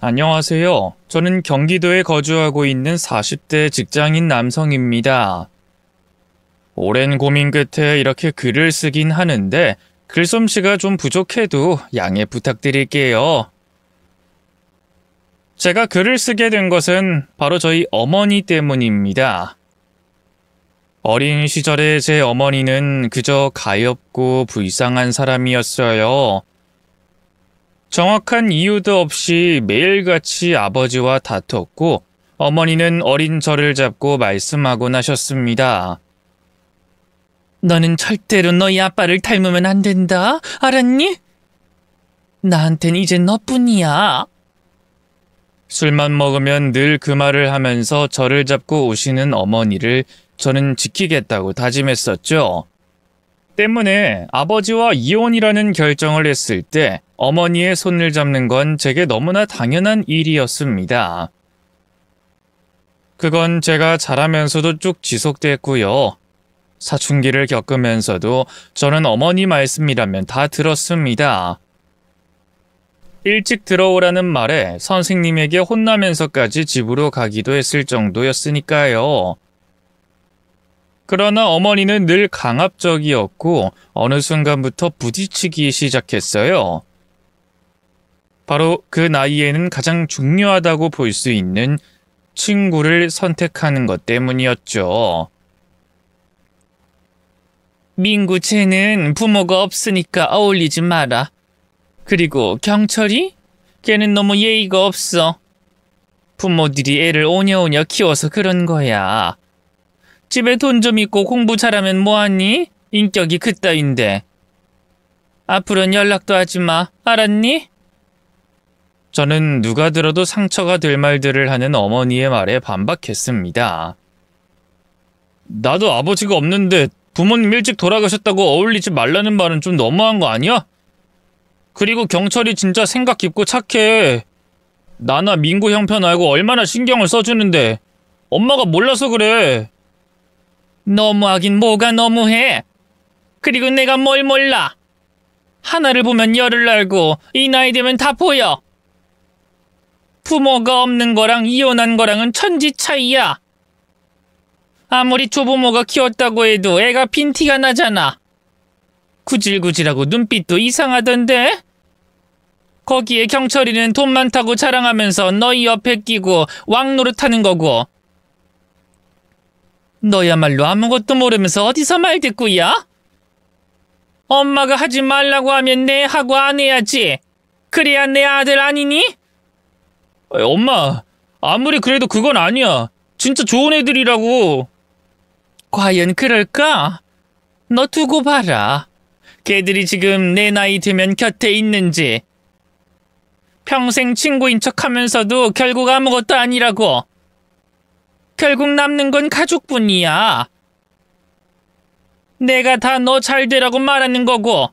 안녕하세요. 저는 경기도에 거주하고 있는 40대 직장인 남성입니다. 오랜 고민 끝에 이렇게 글을 쓰긴 하는데 글솜씨가 좀 부족해도 양해 부탁드릴게요. 제가 글을 쓰게 된 것은 바로 저희 어머니 때문입니다. 어린 시절에 제 어머니는 그저 가엾고 불쌍한 사람이었어요. 정확한 이유도 없이 매일같이 아버지와 다퉜고 어머니는 어린 저를 잡고 말씀하곤 하셨습니다. 너는 절대로 너희 아빠를 닮으면 안 된다. 알았니? 나한텐 이제 너뿐이야. 술만 먹으면 늘 그 말을 하면서 저를 잡고 오시는 어머니를 저는 지키겠다고 다짐했었죠. 때문에 아버지와 이혼이라는 결정을 했을 때 어머니의 손을 잡는 건 제게 너무나 당연한 일이었습니다. 그건 제가 자라면서도 쭉 지속됐고요. 사춘기를 겪으면서도 저는 어머니 말씀이라면 다 들었습니다. 일찍 들어오라는 말에 선생님에게 혼나면서까지 집으로 가기도 했을 정도였으니까요. 그러나 어머니는 늘 강압적이었고 어느 순간부터 부딪히기 시작했어요. 바로 그 나이에는 가장 중요하다고 볼 수 있는 친구를 선택하는 것 때문이었죠. 민구 쟤는 부모가 없으니까 어울리지 마라. 그리고 경철이? 걔는 너무 예의가 없어. 부모들이 애를 오냐오냐 키워서 그런 거야. 집에 돈 좀 있고 공부 잘하면 뭐하니? 인격이 그따윈데. 앞으로는 연락도 하지 마. 알았니? 저는 누가 들어도 상처가 될 말들을 하는 어머니의 말에 반박했습니다. 나도 아버지가 없는데 부모님 일찍 돌아가셨다고 어울리지 말라는 말은 좀 너무한 거 아니야? 그리고 경철이 진짜 생각 깊고 착해. 나나 민구 형편 알고 얼마나 신경을 써주는데 엄마가 몰라서 그래. 너무하긴 뭐가 너무해. 그리고 내가 뭘 몰라. 하나를 보면 열을 알고 이 나이 되면 다 보여. 부모가 없는 거랑 이혼한 거랑은 천지 차이야. 아무리 조부모가 키웠다고 해도 애가 빈티가 나잖아. 구질구질하고 눈빛도 이상하던데? 거기에 경철이는 돈 많다고 자랑하면서 너희 옆에 끼고 왕노릇하는 거고. 너야말로 아무것도 모르면서 어디서 말 듣고야? 엄마가 하지 말라고 하면 내 하고 안 해야지. 그래야 내 아들 아니니? 엄마, 아무리 그래도 그건 아니야. 진짜 좋은 애들이라고. 과연 그럴까? 너 두고 봐라. 걔들이 지금 내 나이 되면 곁에 있는지. 평생 친구인 척하면서도 결국 아무것도 아니라고. 결국 남는 건 가족뿐이야. 내가 다 너 잘 되라고 말하는 거고.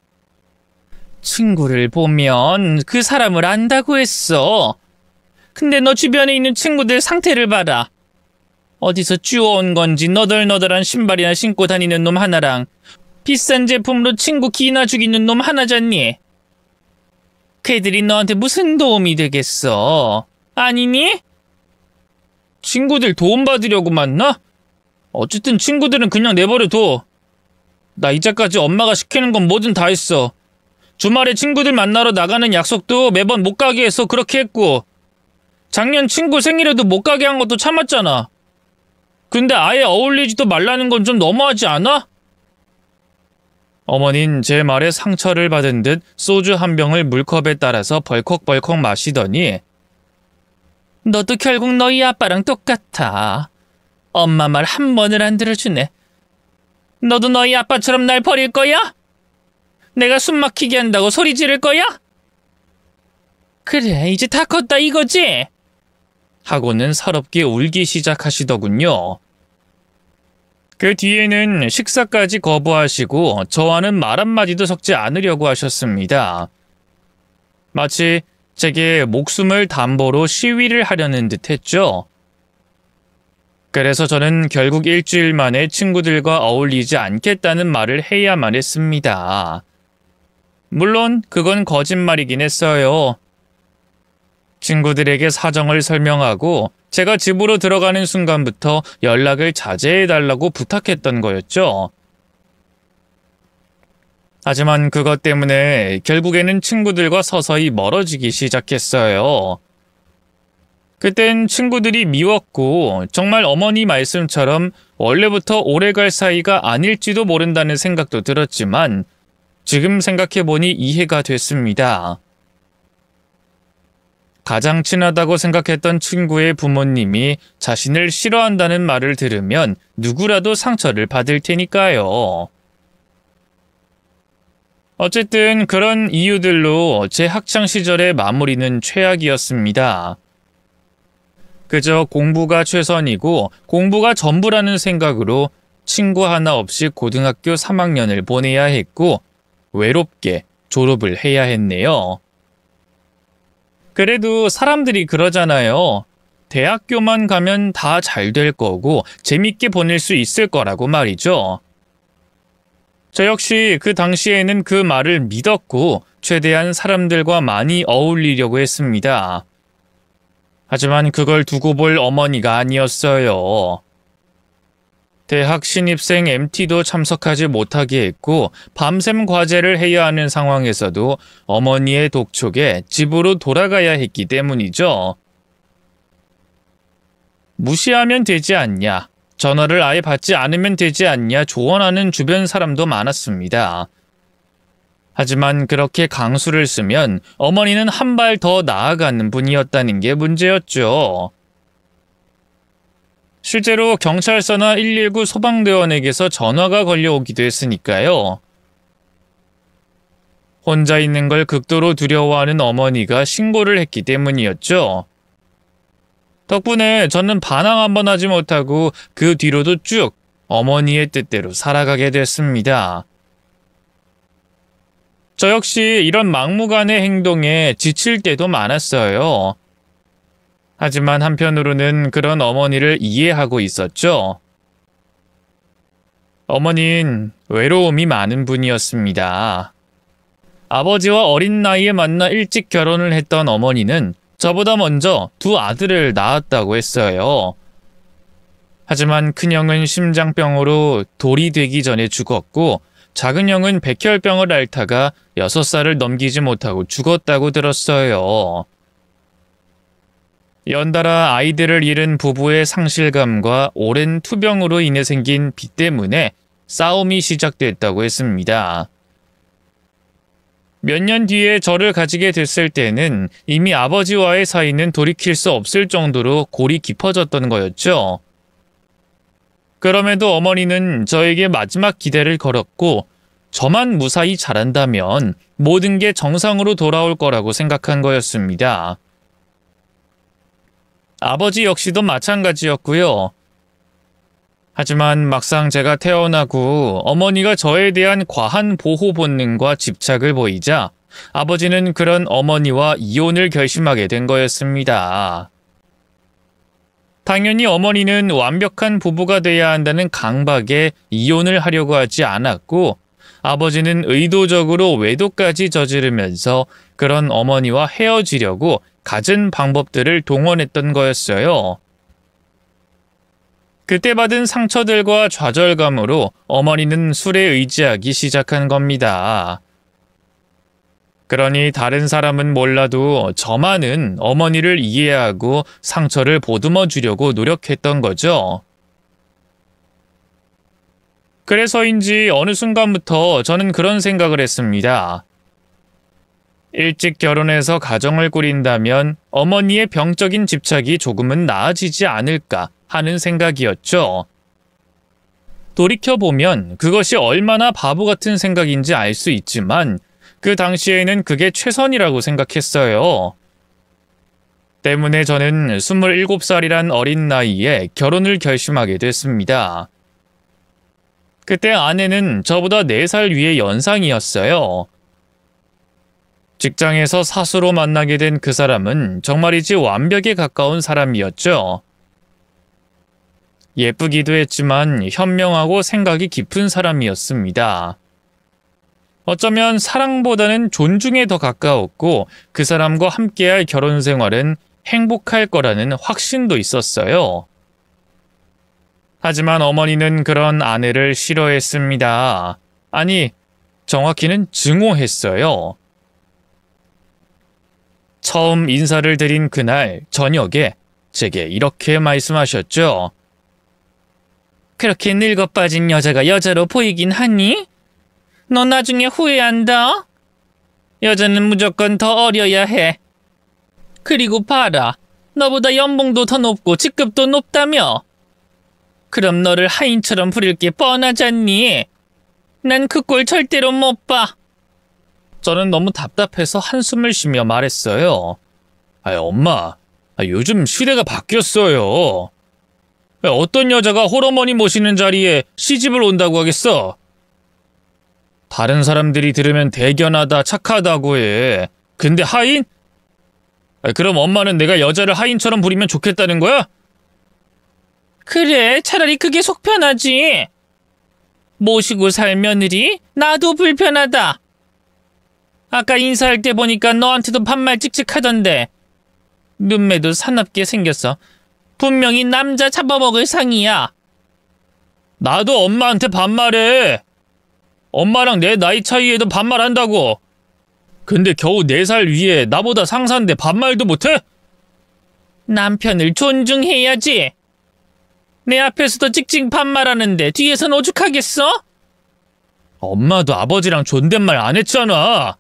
친구를 보면 그 사람을 안다고 했어. 근데 너 주변에 있는 친구들 상태를 봐라. 어디서 주워온 건지 너덜너덜한 신발이나 신고 다니는 놈 하나랑 비싼 제품으로 친구 기나 죽이는 놈 하나잖니. 걔들이 너한테 무슨 도움이 되겠어? 아니니? 친구들 도움받으려고 만나? 어쨌든 친구들은 그냥 내버려둬. 나 이제까지 엄마가 시키는 건 뭐든 다 했어. 주말에 친구들 만나러 나가는 약속도 매번 못 가게 해서 그렇게 했고, 작년 친구 생일에도 못 가게 한 것도 참았잖아. 근데 아예 어울리지도 말라는 건 좀 너무하지 않아? 어머닌 제 말에 상처를 받은 듯 소주 한 병을 물컵에 따라서 벌컥벌컥 마시더니 너도 결국 너희 아빠랑 똑같아. 엄마 말 한 번을 안 들어주네. 너도 너희 아빠처럼 날 버릴 거야? 내가 숨 막히게 한다고 소리 지를 거야? 그래, 이제 다 컸다 이거지? 하고는 서럽게 울기 시작하시더군요. 그 뒤에는 식사까지 거부하시고 저와는 말 한마디도 섞지 않으려고 하셨습니다. 마치 제게 목숨을 담보로 시위를 하려는 듯 했죠. 그래서 저는 결국 일주일 만에 친구들과 어울리지 않겠다는 말을 해야만 했습니다. 물론 그건 거짓말이긴 했어요. 친구들에게 사정을 설명하고 제가 집으로 들어가는 순간부터 연락을 자제해달라고 부탁했던 거였죠. 하지만 그것 때문에 결국에는 친구들과 서서히 멀어지기 시작했어요. 그땐 친구들이 미웠고 정말 어머니 말씀처럼 원래부터 오래갈 사이가 아닐지도 모른다는 생각도 들었지만 지금 생각해보니 이해가 됐습니다. 가장 친하다고 생각했던 친구의 부모님이 자신을 싫어한다는 말을 들으면 누구라도 상처를 받을 테니까요. 어쨌든 그런 이유들로 제 학창 시절의 마무리는 최악이었습니다. 그저 공부가 최선이고 공부가 전부라는 생각으로 친구 하나 없이 고등학교 3학년을 보내야 했고 외롭게 졸업을 해야 했네요. 그래도 사람들이 그러잖아요. 대학교만 가면 다 잘 될 거고 재밌게 보낼 수 있을 거라고 말이죠. 저 역시 그 당시에는 그 말을 믿었고 최대한 사람들과 많이 어울리려고 했습니다. 하지만 그걸 두고 볼 어머니가 아니었어요. 대학 신입생 MT도 참석하지 못하게 했고 밤샘 과제를 해야 하는 상황에서도 어머니의 독촉에 집으로 돌아가야 했기 때문이죠. 무시하면 되지 않냐, 전화를 아예 받지 않으면 되지 않냐 조언하는 주변 사람도 많았습니다. 하지만 그렇게 강수를 쓰면 어머니는 한 발 더 나아가는 분이었다는 게 문제였죠. 실제로 경찰서나 119 소방대원에게서 전화가 걸려오기도 했으니까요. 혼자 있는 걸 극도로 두려워하는 어머니가 신고를 했기 때문이었죠. 덕분에 저는 반항 한번 하지 못하고 그 뒤로도 쭉 어머니의 뜻대로 살아가게 됐습니다. 저 역시 이런 막무가내 행동에 지칠 때도 많았어요. 하지만 한편으로는 그런 어머니를 이해하고 있었죠. 어머니는 외로움이 많은 분이었습니다. 아버지와 어린 나이에 만나 일찍 결혼을 했던 어머니는 저보다 먼저 두 아들을 낳았다고 했어요. 하지만 큰형은 심장병으로 돌이 되기 전에 죽었고 작은 형은 백혈병을 앓다가 6살을 넘기지 못하고 죽었다고 들었어요. 연달아 아이들을 잃은 부부의 상실감과 오랜 투병으로 인해 생긴 빚 때문에 싸움이 시작됐다고 했습니다. 몇 년 뒤에 저를 가지게 됐을 때는 이미 아버지와의 사이는 돌이킬 수 없을 정도로 골이 깊어졌던 거였죠. 그럼에도 어머니는 저에게 마지막 기대를 걸었고 저만 무사히 자란다면 모든 게 정상으로 돌아올 거라고 생각한 거였습니다. 아버지 역시도 마찬가지였고요. 하지만 막상 제가 태어나고 어머니가 저에 대한 과한 보호 본능과 집착을 보이자 아버지는 그런 어머니와 이혼을 결심하게 된 거였습니다. 당연히 어머니는 완벽한 부부가 돼야 한다는 강박에 이혼을 하려고 하지 않았고 아버지는 의도적으로 외도까지 저지르면서 그런 어머니와 헤어지려고 갖은 방법들을 동원했던 거였어요. 그때 받은 상처들과 좌절감으로 어머니는 술에 의지하기 시작한 겁니다. 그러니 다른 사람은 몰라도 저만은 어머니를 이해하고 상처를 보듬어 주려고 노력했던 거죠. 그래서인지 어느 순간부터 저는 그런 생각을 했습니다. 일찍 결혼해서 가정을 꾸린다면 어머니의 병적인 집착이 조금은 나아지지 않을까 하는 생각이었죠. 돌이켜보면 그것이 얼마나 바보 같은 생각인지 알 수 있지만 그 당시에는 그게 최선이라고 생각했어요. 때문에 저는 27살이란 어린 나이에 결혼을 결심하게 됐습니다. 그때 아내는 저보다 4살 위의 연상이었어요. 직장에서 사수로 만나게 된 그 사람은 정말이지 완벽에 가까운 사람이었죠. 예쁘기도 했지만 현명하고 생각이 깊은 사람이었습니다. 어쩌면 사랑보다는 존중에 더 가까웠고 그 사람과 함께할 결혼 생활은 행복할 거라는 확신도 있었어요. 하지만 어머니는 그런 아내를 싫어했습니다. 아니, 정확히는 증오했어요. 처음 인사를 드린 그날 저녁에 제게 이렇게 말씀하셨죠. 그렇게 늙어 빠진 여자가 여자로 보이긴 하니? 너 나중에 후회한다. 여자는 무조건 더 어려야 해. 그리고 봐라. 너보다 연봉도 더 높고 직급도 높다며. 그럼 너를 하인처럼 부릴 게 뻔하잖니. 난 그 꼴 절대로 못 봐. 저는 너무 답답해서 한숨을 쉬며 말했어요. 엄마, 요즘 시대가 바뀌었어요. 어떤 여자가 홀어머니 모시는 자리에 시집을 온다고 하겠어? 다른 사람들이 들으면 대견하다, 착하다고 해. 근데 하인? 그럼 엄마는 내가 여자를 하인처럼 부리면 좋겠다는 거야? 그래, 차라리 그게 속 편하지. 모시고 살 며느리? 나도 불편하다. 아까 인사할 때 보니까 너한테도 반말 찍찍하던데. 눈매도 사납게 생겼어. 분명히 남자 잡아먹을 상이야. 나도 엄마한테 반말해. 엄마랑 내 나이 차이에도 반말한다고. 근데 겨우 4살 위에 나보다 상사인데 반말도 못해? 남편을 존중해야지. 내 앞에서도 찍찍 반말하는데 뒤에선 오죽하겠어? 엄마도 아버지랑 존댓말 안 했잖아.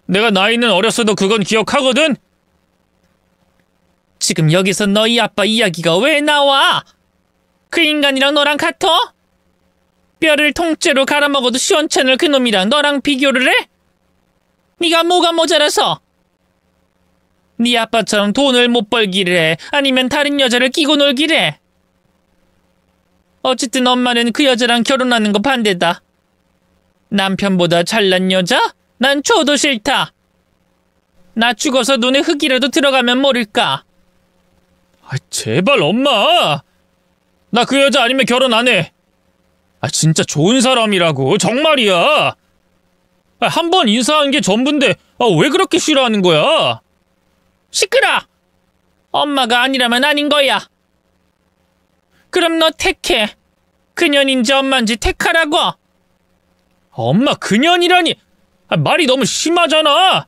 내가 나이는 어렸어도 그건 기억하거든? 지금 여기서 너희 아빠 이야기가 왜 나와? 그 인간이랑 너랑 같아? 뼈를 통째로 갈아먹어도 시원찮을 그놈이랑 너랑 비교를 해? 네가 뭐가 모자라서? 네 아빠처럼 돈을 못 벌기를 해? 아니면 다른 여자를 끼고 놀기를 해? 어쨌든 엄마는 그 여자랑 결혼하는 거 반대다. 남편보다 잘난 여자? 난 줘도 싫다. 나 죽어서 눈에 흙이라도 들어가면 모를까. 제발 엄마. 나 그 여자 아니면 결혼 안 해. 진짜 좋은 사람이라고. 정말이야. 한 번 인사한 게 전부인데 왜 그렇게 싫어하는 거야? 시끄러. 엄마가 아니라면 아닌 거야. 그럼 너 택해. 그년인지 엄마인지 택하라고. 엄마 그년이라니. 말이 너무 심하잖아.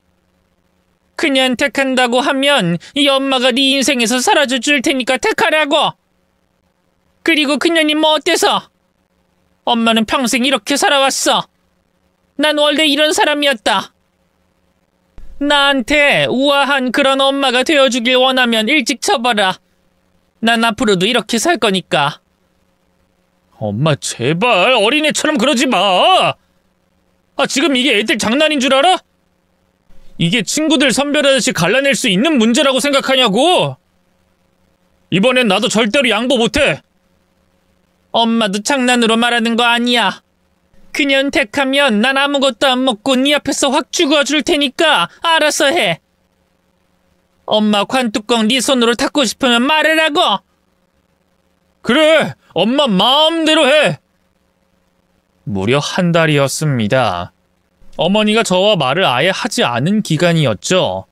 그년 택한다고 하면 이 엄마가 네 인생에서 사라져 줄 테니까 택하라고. 그리고 그년이 뭐 어때서? 엄마는 평생 이렇게 살아왔어. 난 원래 이런 사람이었다. 나한테 우아한 그런 엄마가 되어주길 원하면 일찍 쳐봐라. 난 앞으로도 이렇게 살 거니까. 엄마 제발 어린애처럼 그러지 마. 지금 이게 애들 장난인 줄 알아? 이게 친구들 선별하듯이 갈라낼 수 있는 문제라고 생각하냐고. 이번엔 나도 절대로 양보 못해. 엄마도 장난으로 말하는 거 아니야. 그년 택하면 난 아무것도 안 먹고 네 앞에서 확 죽어줄 테니까 알아서 해. 엄마 관뚜껑 네 손으로 닫고 싶으면 말해라고. 그래, 엄마 마음대로 해. 무려 한 달이었습니다. 어머니가 저와 말을 아예 하지 않은 기간이었죠.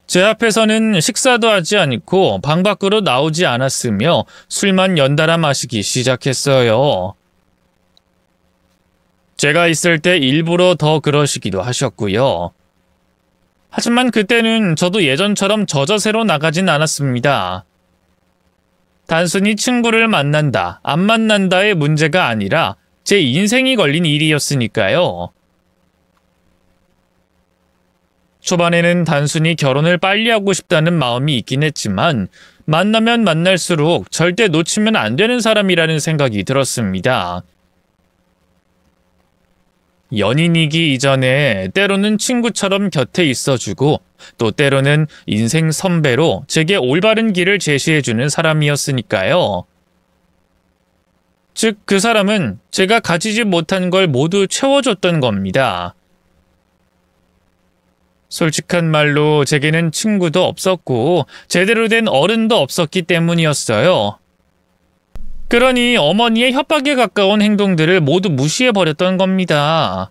제 앞에서는 식사도 하지 않고 방 밖으로 나오지 않았으며 술만 연달아 마시기 시작했어요. 제가 있을 때 일부러 더 그러시기도 하셨고요. 하지만 그때는 저도 예전처럼 저자세로 나가진 않았습니다. 단순히 친구를 만난다, 안 만난다의 문제가 아니라 제 인생이 걸린 일이었으니까요. 초반에는 단순히 결혼을 빨리 하고 싶다는 마음이 있긴 했지만 만나면 만날수록 절대 놓치면 안 되는 사람이라는 생각이 들었습니다. 연인이기 이전에 때로는 친구처럼 곁에 있어주고 또 때로는 인생 선배로 제게 올바른 길을 제시해주는 사람이었으니까요. 즉, 그 사람은 제가 가지지 못한 걸 모두 채워줬던 겁니다. 솔직한 말로 제게는 친구도 없었고 제대로 된 어른도 없었기 때문이었어요. 그러니 어머니의 협박에 가까운 행동들을 모두 무시해버렸던 겁니다.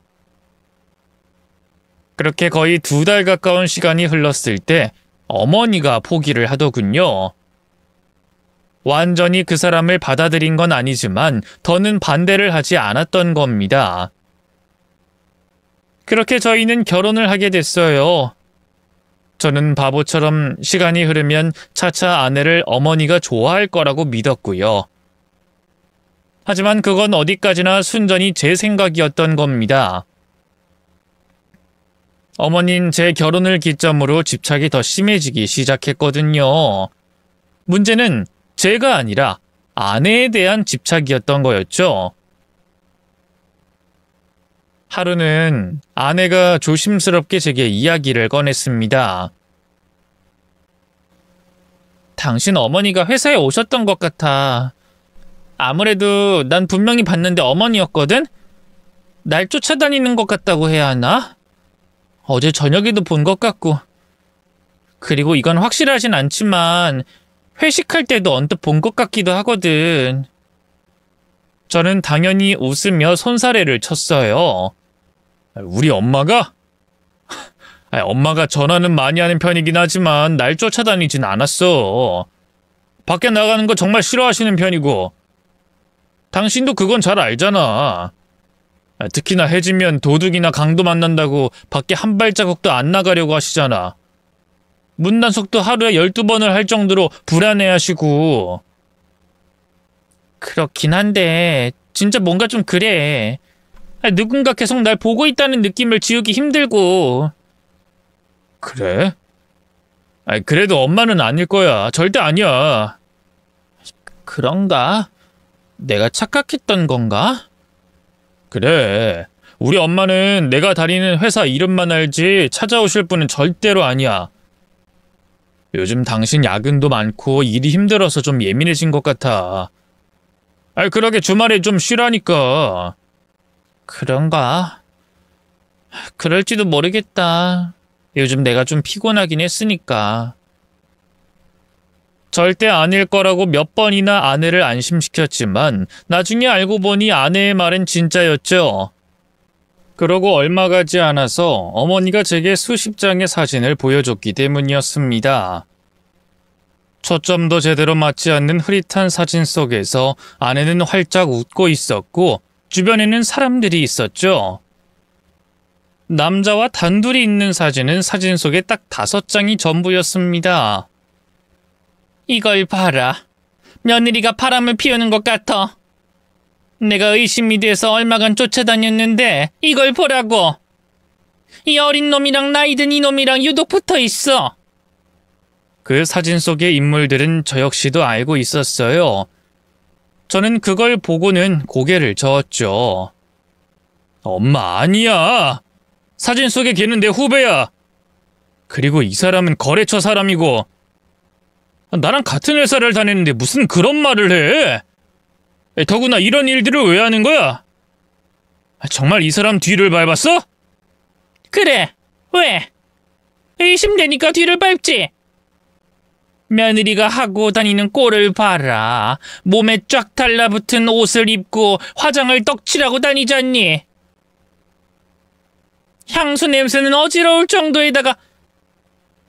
그렇게 거의 2달 가까운 시간이 흘렀을 때 어머니가 포기를 하더군요. 완전히 그 사람을 받아들인 건 아니지만 더는 반대를 하지 않았던 겁니다. 그렇게 저희는 결혼을 하게 됐어요. 저는 바보처럼 시간이 흐르면 차차 아내를 어머니가 좋아할 거라고 믿었고요. 하지만 그건 어디까지나 순전히 제 생각이었던 겁니다. 어머니는 제 결혼을 기점으로 집착이 더 심해지기 시작했거든요. 문제는 제가 아니라 아내에 대한 집착이었던 거였죠. 하루는 아내가 조심스럽게 제게 이야기를 꺼냈습니다. 당신 어머니가 회사에 오셨던 것 같아. 아무래도 난 분명히 봤는데 어머니였거든? 날 쫓아다니는 것 같다고 해야 하나? 어제 저녁에도 본 것 같고. 그리고 이건 확실하진 않지만 회식할 때도 언뜻 본 것 같기도 하거든. 저는 당연히 웃으며 손사래를 쳤어요. 우리 엄마가? 엄마가 전화는 많이 하는 편이긴 하지만 날 쫓아다니진 않았어. 밖에 나가는 거 정말 싫어하시는 편이고. 당신도 그건 잘 알잖아. 특히나 해지면 도둑이나 강도 만난다고 밖에 한 발자국도 안 나가려고 하시잖아. 문단속도 하루에 12번을 할 정도로 불안해하시고. 그렇긴 한데 진짜 뭔가 좀 그래. 누군가 계속 날 보고 있다는 느낌을 지우기 힘들고. 그래? 그래도 엄마는 아닐 거야. 절대 아니야. 그런가? 내가 착각했던 건가? 그래. 우리 엄마는 내가 다니는 회사 이름만 알지 찾아오실 분은 절대로 아니야. 요즘 당신 야근도 많고 일이 힘들어서 좀 예민해진 것 같아. 그러게 주말에 좀 쉬라니까. 그런가? 그럴지도 모르겠다. 요즘 내가 좀 피곤하긴 했으니까. 절대 아닐 거라고 몇 번이나 아내를 안심시켰지만 나중에 알고 보니 아내의 말은 진짜였죠. 그러고 얼마 가지 않아서 어머니가 제게 수십 장의 사진을 보여줬기 때문이었습니다. 초점도 제대로 맞지 않는 흐릿한 사진 속에서 아내는 활짝 웃고 있었고 주변에는 사람들이 있었죠. 남자와 단둘이 있는 사진은 사진 속에 딱 5장이 전부였습니다. 이걸 봐라. 며느리가 바람을 피우는 것 같아. 내가 의심이 돼서 얼마간 쫓아다녔는데 이걸 보라고. 이 어린 놈이랑 나이 든 이놈이랑 유독 붙어 있어. 그 사진 속의 인물들은 저 역시도 알고 있었어요. 저는 그걸 보고는 고개를 저었죠. 엄마 아니야. 사진 속의 걔는 내 후배야. 그리고 이 사람은 거래처 사람이고 나랑 같은 회사를 다녔는데 무슨 그런 말을 해? 더구나 이런 일들을 왜 하는 거야? 정말 이 사람 뒤를 밟았어? 그래. 왜? 의심되니까 뒤를 밟지. 며느리가 하고 다니는 꼴을 봐라. 몸에 쫙 달라붙은 옷을 입고 화장을 떡칠하고 다니잖니. 향수 냄새는 어지러울 정도에다가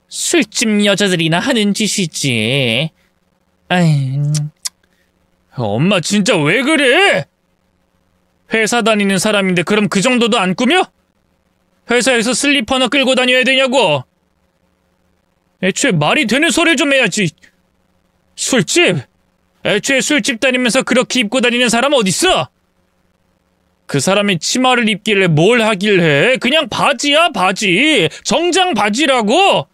술집 여자들이나 하는 짓이지. 엄마 진짜 왜 그래? 회사 다니는 사람인데 그럼 그 정도도 안 꾸며? 회사에서 슬리퍼나 끌고 다녀야 되냐고. 애초에 말이 되는 소리를 좀 해야지. 술집? 애초에 술집 다니면서 그렇게 입고 다니는 사람 어딨어? 그 사람이 치마를 입길래 뭘 하길래. 그냥 바지야 바지. 정장 바지라고.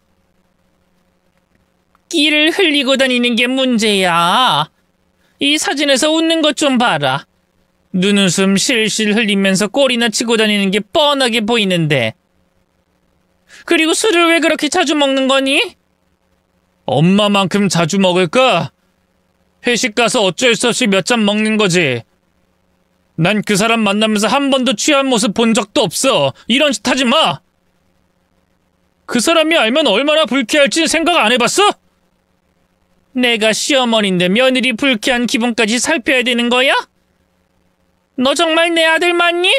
끼를 흘리고 다니는 게 문제야. 이 사진에서 웃는 것 좀 봐라. 눈웃음 실실 흘리면서 꼴이나 치고 다니는 게 뻔하게 보이는데. 그리고 술을 왜 그렇게 자주 먹는 거니? 엄마만큼 자주 먹을까? 회식 가서 어쩔 수 없이 몇 잔 먹는 거지. 난 그 사람 만나면서 한 번도 취한 모습 본 적도 없어. 이런 짓 하지 마. 그 사람이 알면 얼마나 불쾌할지 생각 안 해봤어? 내가 시어머니인데 며느리 불쾌한 기분까지 살펴야 되는 거야? 너 정말 내 아들 맞니?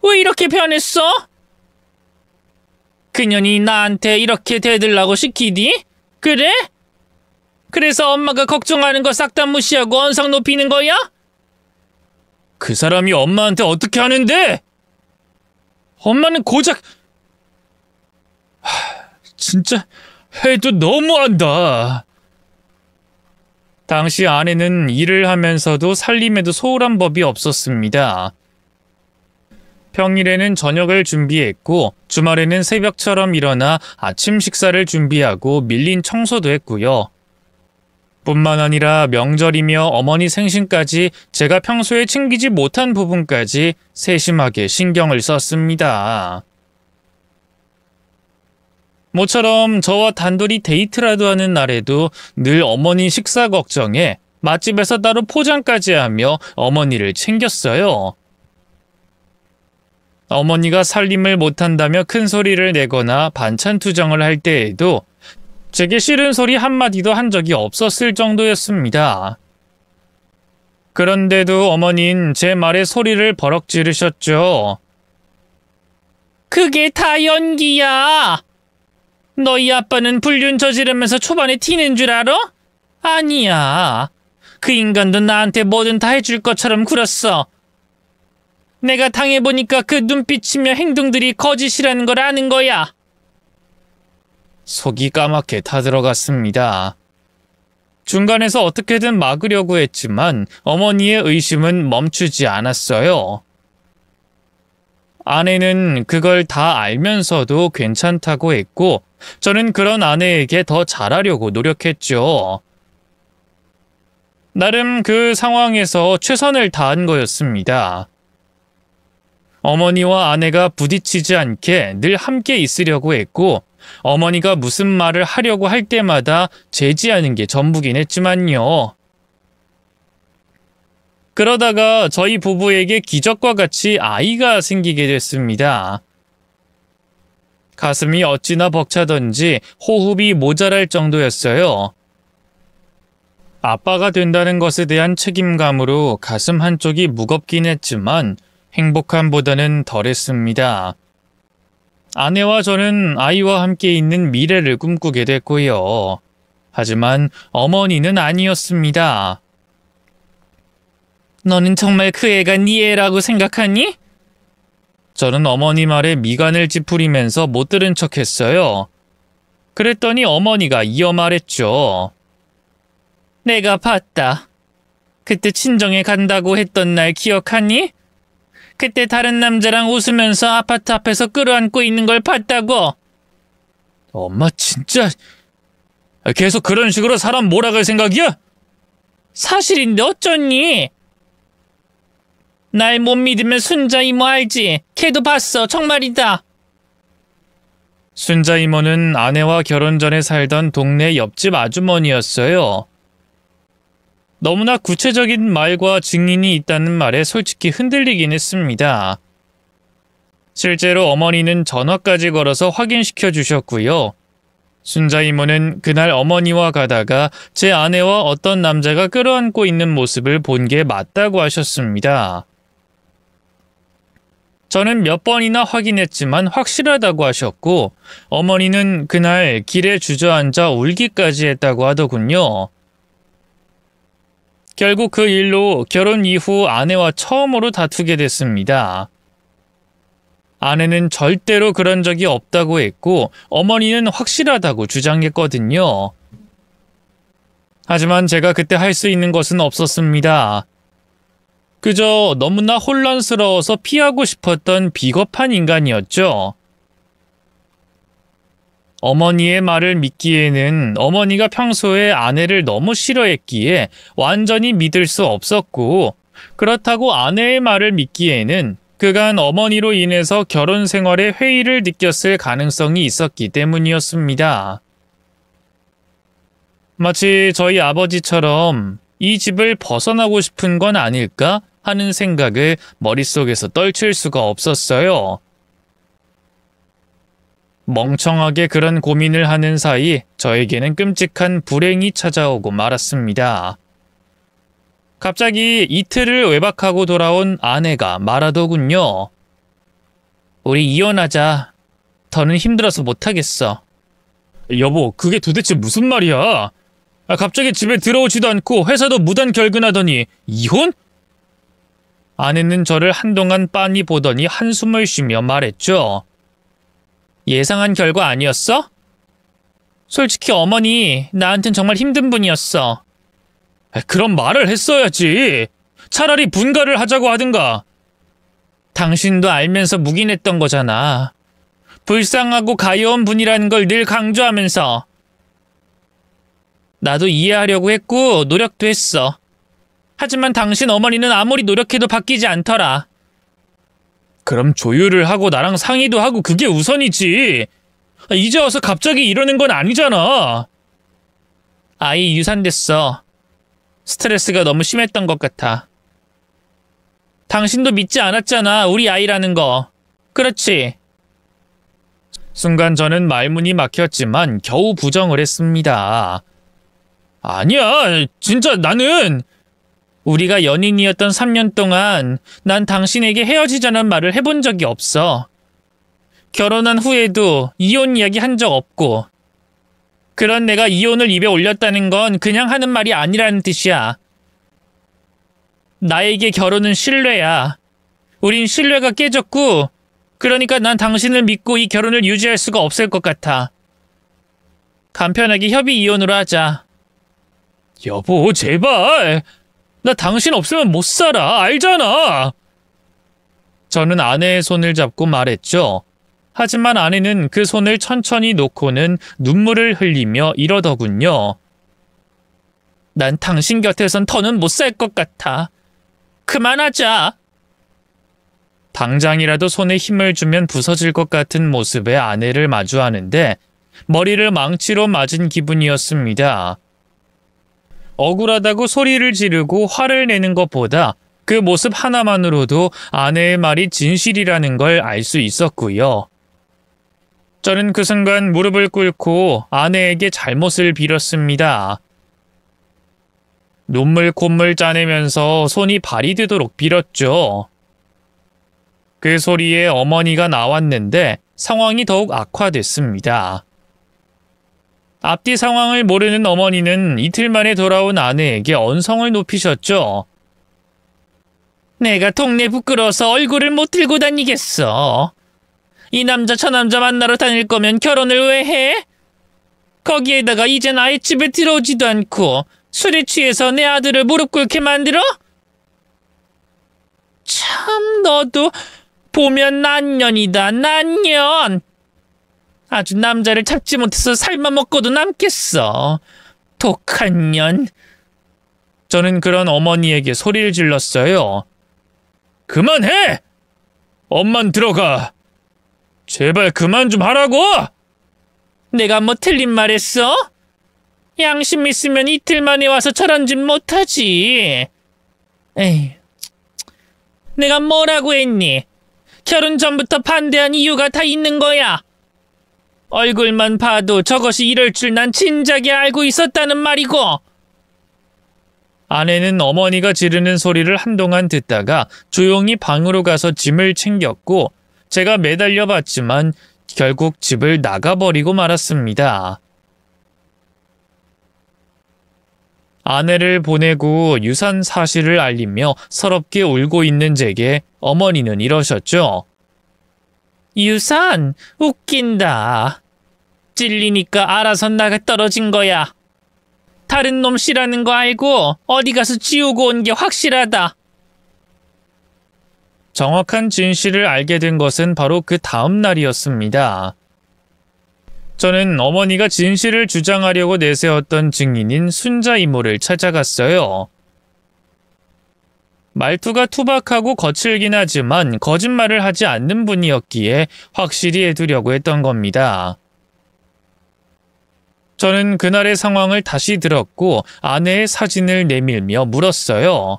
왜 이렇게 변했어? 그년이 나한테 이렇게 대들라고 시키디? 그래? 그래서 엄마가 걱정하는 거 싹 다 무시하고 언성 높이는 거야? 그 사람이 엄마한테 어떻게 하는데? 엄마는 고작... 진짜 해도 너무한다. 당시 아내는 일을 하면서도 살림에도 소홀한 법이 없었습니다. 평일에는 저녁을 준비했고 주말에는 새벽처럼 일어나 아침 식사를 준비하고 밀린 청소도 했고요. 뿐만 아니라 명절이며 어머니 생신까지 제가 평소에 챙기지 못한 부분까지 세심하게 신경을 썼습니다. 모처럼 저와 단둘이 데이트라도 하는 날에도 늘 어머니 식사 걱정에 맛집에서 따로 포장까지 하며 어머니를 챙겼어요. 어머니가 살림을 못한다며 큰 소리를 내거나 반찬 투정을 할 때에도 제게 싫은 소리 한마디도 한 적이 없었을 정도였습니다. 그런데도 어머니는 제 말에 소리를 버럭 지르셨죠. 그게 다 연기야. 너희 아빠는 불륜 저지르면서 초반에 튀는 줄 알아? 아니야. 그 인간도 나한테 뭐든 다 해줄 것처럼 굴었어. 내가 당해보니까 그 눈빛이며 행동들이 거짓이라는 걸 아는 거야. 속이 까맣게 타들어갔습니다. 중간에서 어떻게든 막으려고 했지만 어머니의 의심은 멈추지 않았어요. 아내는 그걸 다 알면서도 괜찮다고 했고 저는 그런 아내에게 더 잘하려고 노력했죠. 나름 그 상황에서 최선을 다한 거였습니다. 어머니와 아내가 부딪히지 않게 늘 함께 있으려고 했고 어머니가 무슨 말을 하려고 할 때마다 제지하는 게 전부긴 했지만요. 그러다가 저희 부부에게 기적과 같이 아이가 생기게 됐습니다. 가슴이 어찌나 벅차던지 호흡이 모자랄 정도였어요. 아빠가 된다는 것에 대한 책임감으로 가슴 한쪽이 무겁긴 했지만 행복함보다는 덜했습니다. 아내와 저는 아이와 함께 있는 미래를 꿈꾸게 됐고요. 하지만 어머니는 아니었습니다. 너는 정말 그 애가 네 애라고 생각하니? 저는 어머니 말에 미간을 찌푸리면서 못 들은 척했어요. 그랬더니 어머니가 이어 말했죠. 내가 봤다. 그때 친정에 간다고 했던 날 기억하니? 그때 다른 남자랑 웃으면서 아파트 앞에서 끌어안고 있는 걸 봤다고. 엄마 진짜 계속 그런 식으로 사람 몰아갈 생각이야? 사실인데 어쩌니? 날 못 믿으면 순자 이모 알지? 걔도 봤어. 정말이다. 순자 이모는 아내와 결혼 전에 살던 동네 옆집 아주머니였어요. 너무나 구체적인 말과 증인이 있다는 말에 솔직히 흔들리긴 했습니다. 실제로 어머니는 전화까지 걸어서 확인시켜 주셨고요. 순자 이모는 그날 어머니와 가다가 제 아내와 어떤 남자가 끌어안고 있는 모습을 본 게 맞다고 하셨습니다. 저는 몇 번이나 확인했지만 확실하다고 하셨고 어머니는 그날 길에 주저앉아 울기까지 했다고 하더군요. 결국 그 일로 결혼 이후 아내와 처음으로 다투게 됐습니다. 아내는 절대로 그런 적이 없다고 했고 어머니는 확실하다고 주장했거든요. 하지만 제가 그때 할 수 있는 것은 없었습니다. 그저 너무나 혼란스러워서 피하고 싶었던 비겁한 인간이었죠. 어머니의 말을 믿기에는 어머니가 평소에 아내를 너무 싫어했기에 완전히 믿을 수 없었고 그렇다고 아내의 말을 믿기에는 그간 어머니로 인해서 결혼 생활에 회의를 느꼈을 가능성이 있었기 때문이었습니다. 마치 저희 아버지처럼 이 집을 벗어나고 싶은 건 아닐까 하는 생각을 머릿속에서 떨칠 수가 없었어요. 멍청하게 그런 고민을 하는 사이 저에게는 끔찍한 불행이 찾아오고 말았습니다. 갑자기 이틀을 외박하고 돌아온 아내가 말하더군요. 우리 이혼하자. 더는 힘들어서 못하겠어. 여보, 그게 도대체 무슨 말이야? 갑자기 집에 들어오지도 않고 회사도 무단 결근하더니 이혼? 아내는 저를 한동안 빤히 보더니 한숨을 쉬며 말했죠. 예상한 결과 아니었어? 솔직히 어머니, 나한텐 정말 힘든 분이었어. 그런 말을 했어야지. 차라리 분가를 하자고 하든가. 당신도 알면서 묵인했던 거잖아. 불쌍하고 가여운 분이라는 걸 늘 강조하면서. 나도 이해하려고 했고 노력도 했어. 하지만 당신 어머니는 아무리 노력해도 바뀌지 않더라. 그럼 조율을 하고 나랑 상의도 하고 그게 우선이지. 이제 와서 갑자기 이러는 건 아니잖아. 아이 유산됐어. 스트레스가 너무 심했던 것 같아. 당신도 믿지 않았잖아, 우리 아이라는 거. 그렇지? 순간 저는 말문이 막혔지만 겨우 부정을 했습니다. 아니야, 진짜 나는... 우리가 연인이었던 3년 동안 난 당신에게 헤어지자는 말을 해본 적이 없어. 결혼한 후에도 이혼 이야기 한 적 없고. 그런 내가 이혼을 입에 올렸다는 건 그냥 하는 말이 아니라는 뜻이야. 나에게 결혼은 신뢰야. 우린 신뢰가 깨졌고, 그러니까 난 당신을 믿고 이 결혼을 유지할 수가 없을 것 같아. 간편하게 협의 이혼으로 하자. 여보, 제발. 나 당신 없으면 못 살아. 알잖아. 저는 아내의 손을 잡고 말했죠. 하지만 아내는 그 손을 천천히 놓고는 눈물을 흘리며 이러더군요. 난 당신 곁에선 더는 못 살 것 같아. 그만하자. 당장이라도 손에 힘을 주면 부서질 것 같은 모습의 아내를 마주하는데 머리를 망치로 맞은 기분이었습니다. 억울하다고 소리를 지르고 화를 내는 것보다 그 모습 하나만으로도 아내의 말이 진실이라는 걸 알 수 있었고요. 저는 그 순간 무릎을 꿇고 아내에게 잘못을 빌었습니다. 눈물 콧물 짜내면서 손이 발이 되도록 빌었죠. 그 소리에 어머니가 나왔는데 상황이 더욱 악화됐습니다. 앞뒤 상황을 모르는 어머니는 이틀 만에 돌아온 아내에게 언성을 높이셨죠. 내가 동네 부끄러워서 얼굴을 못 들고 다니겠어. 이 남자 저 남자 만나러 다닐 거면 결혼을 왜 해? 거기에다가 이젠 아예 집에 들어오지도 않고 술에 취해서 내 아들을 무릎 꿇게 만들어? 참 너도 보면 난년이다, 난년. 아주 남자를 잡지 못해서 살만 먹고도 남겠어. 독한 년. 저는 그런 어머니에게 소리를 질렀어요. 그만해! 엄만 들어가. 제발 그만 좀 하라고! 내가 뭐 틀린 말 했어? 양심 있으면 이틀 만에 와서 저런 짓 못하지. 에이, 내가 뭐라고 했니? 결혼 전부터 반대한 이유가 다 있는 거야. 얼굴만 봐도 저것이 이럴 줄 난 진작에 알고 있었다는 말이고. 아내는 어머니가 지르는 소리를 한동안 듣다가 조용히 방으로 가서 짐을 챙겼고 제가 매달려 봤지만 결국 집을 나가버리고 말았습니다. 아내를 보내고 유산 사실을 알리며 서럽게 울고 있는 제게 어머니는 이러셨죠. 유산? 웃긴다. 찔리니까 알아서 나가 떨어진 거야. 다른 놈 씨라는 거 알고 어디 가서 지우고 온 게 확실하다. 정확한 진실을 알게 된 것은 바로 그 다음 날이었습니다. 저는 어머니가 진실을 주장하려고 내세웠던 증인인 순자 이모를 찾아갔어요. 말투가 투박하고 거칠긴 하지만 거짓말을 하지 않는 분이었기에 확실히 해두려고 했던 겁니다. 저는 그날의 상황을 다시 들었고 아내의 사진을 내밀며 물었어요.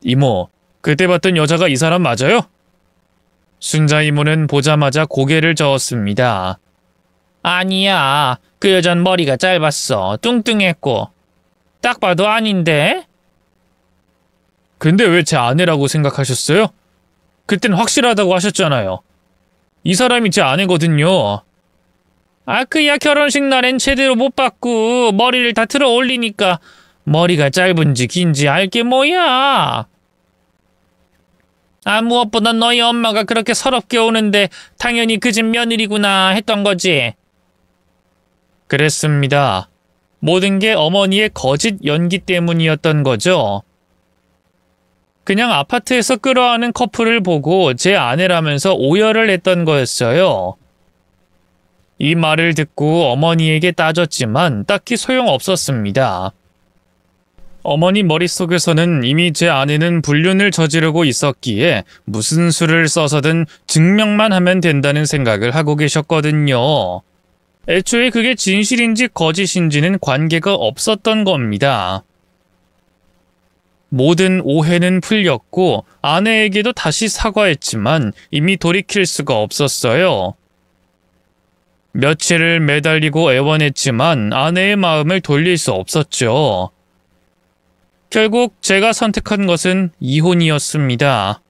이모, 그때 봤던 여자가 이 사람 맞아요? 순자 이모는 보자마자 고개를 저었습니다. 아니야. 그 여잔 머리가 짧았어. 뚱뚱했고. 딱 봐도 아닌데? 근데 왜 제 아내라고 생각하셨어요? 그땐 확실하다고 하셨잖아요. 이 사람이 제 아내거든요. 그야 결혼식 날엔 제대로 못 봤고 머리를 다 틀어 올리니까 머리가 짧은지 긴지 알게 뭐야. 무엇보다 너희 엄마가 그렇게 서럽게 오는데 당연히 그 집 며느리구나 했던 거지. 그랬습니다. 모든 게 어머니의 거짓 연기 때문이었던 거죠. 그냥 아파트에서 끌어안은 커플을 보고 제 아내라면서 오열을 했던 거였어요. 이 말을 듣고 어머니에게 따졌지만 딱히 소용없었습니다. 어머니 머릿속에서는 이미 제 아내는 불륜을 저지르고 있었기에 무슨 수를 써서든 증명만 하면 된다는 생각을 하고 계셨거든요. 애초에 그게 진실인지 거짓인지는 관계가 없었던 겁니다. 모든 오해는 풀렸고 아내에게도 다시 사과했지만 이미 돌이킬 수가 없었어요. 며칠을 매달리고 애원했지만 아내의 마음을 돌릴 수 없었죠. 결국 제가 선택한 것은 이혼이었습니다.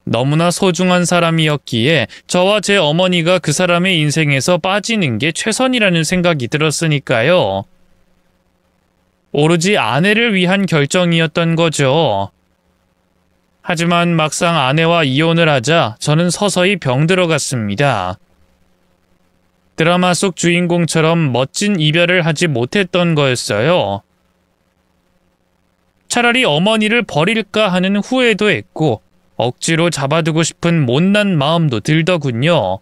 너무나 소중한 사람이었기에 저와 제 어머니가 그 사람의 인생에서 빠지는 게 최선이라는 생각이 들었으니까요. 오로지 아내를 위한 결정이었던 거죠. 하지만 막상 아내와 이혼을 하자 저는 서서히 병들어갔습니다. 드라마 속 주인공처럼 멋진 이별을 하지 못했던 거였어요. 차라리 어머니를 버릴까 하는 후회도 했고 억지로 잡아두고 싶은 못난 마음도 들더군요.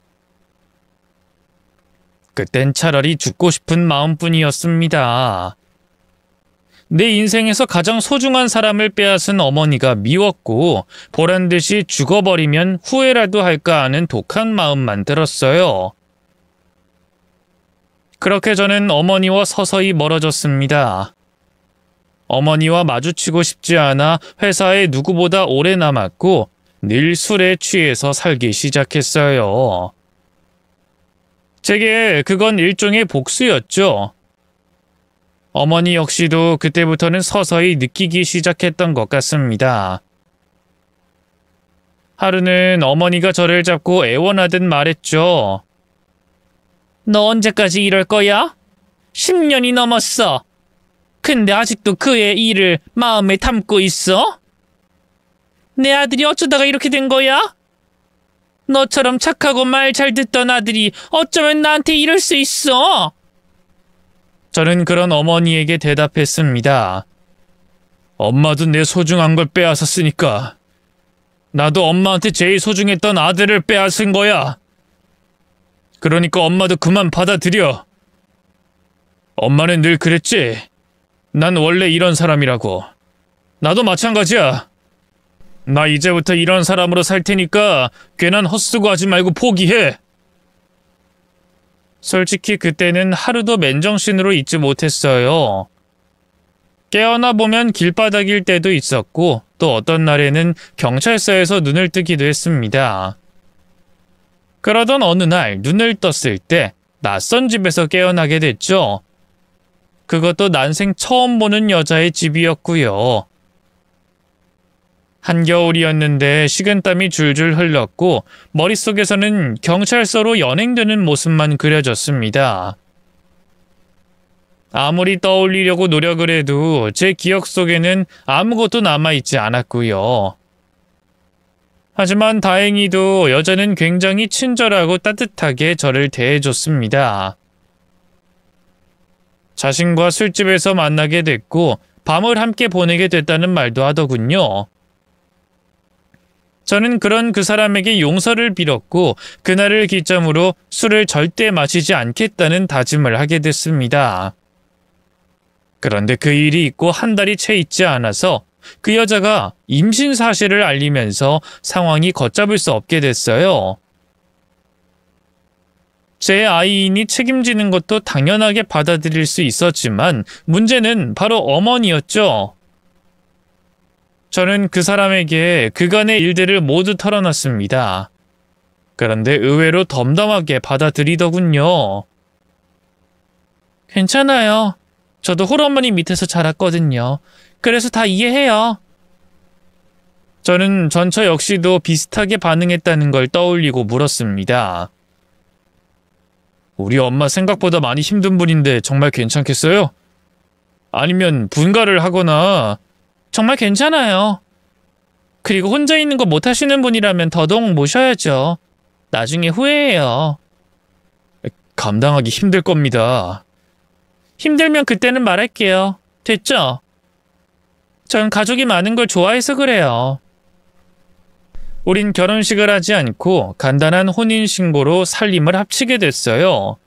그땐 차라리 죽고 싶은 마음뿐이었습니다. 내 인생에서 가장 소중한 사람을 빼앗은 어머니가 미웠고 보란듯이 죽어버리면 후회라도 할까 하는 독한 마음만 들었어요. 그렇게 저는 어머니와 서서히 멀어졌습니다. 어머니와 마주치고 싶지 않아 회사에 누구보다 오래 남았고 늘 술에 취해서 살기 시작했어요. 제게 그건 일종의 복수였죠. 어머니 역시도 그때부터는 서서히 느끼기 시작했던 것 같습니다. 하루는 어머니가 저를 잡고 애원하듯 말했죠. 너 언제까지 이럴 거야? 10년이 넘었어. 근데 아직도 그의 일을 마음에 담고 있어? 내 아들이 어쩌다가 이렇게 된 거야? 너처럼 착하고 말 잘 듣던 아들이 어쩌면 나한테 이럴 수 있어? 저는 그런 어머니에게 대답했습니다. 엄마도 내 소중한 걸 빼앗았으니까 나도 엄마한테 제일 소중했던 아들을 빼앗은 거야. 그러니까 엄마도 그만 받아들여. 엄마는 늘 그랬지. 난 원래 이런 사람이라고. 나도 마찬가지야. 나 이제부터 이런 사람으로 살 테니까 괜한 헛수고 하지 말고 포기해. 솔직히 그때는 하루도 맨정신으로 있지 못했어요. 깨어나 보면 길바닥일 때도 있었고 또 어떤 날에는 경찰서에서 눈을 뜨기도 했습니다. 그러던 어느 날 눈을 떴을 때 낯선 집에서 깨어나게 됐죠. 그것도 난생 처음 보는 여자의 집이었고요. 한겨울이었는데 식은땀이 줄줄 흘렀고 머릿속에서는 경찰서로 연행되는 모습만 그려졌습니다. 아무리 떠올리려고 노력을 해도 제 기억 속에는 아무것도 남아있지 않았고요. 하지만 다행히도 여자는 굉장히 친절하고 따뜻하게 저를 대해줬습니다. 자신과 술집에서 만나게 됐고 밤을 함께 보내게 됐다는 말도 하더군요. 저는 그런 그 사람에게 용서를 빌었고 그날을 기점으로 술을 절대 마시지 않겠다는 다짐을 하게 됐습니다. 그런데 그 일이 있고 한 달이 채 있지 않아서 그 여자가 임신 사실을 알리면서 상황이 걷잡을 수 없게 됐어요. 제 아이이니 책임지는 것도 당연하게 받아들일 수 있었지만 문제는 바로 어머니였죠. 저는 그 사람에게 그간의 일들을 모두 털어놨습니다. 그런데 의외로 덤덤하게 받아들이더군요. 괜찮아요. 저도 홀어머니 밑에서 자랐거든요. 그래서 다 이해해요. 저는 전처 역시도 비슷하게 반응했다는 걸 떠올리고 물었습니다. 우리 엄마 생각보다 많이 힘든 분인데 정말 괜찮겠어요? 아니면 분가를 하거나. 정말 괜찮아요. 그리고 혼자 있는 거 못하시는 분이라면 더더욱 모셔야죠. 나중에 후회해요. 감당하기 힘들 겁니다. 힘들면 그때는 말할게요. 됐죠? 전 가족이 많은 걸 좋아해서 그래요. 우린 결혼식을 하지 않고 간단한 혼인신고로 살림을 합치게 됐어요.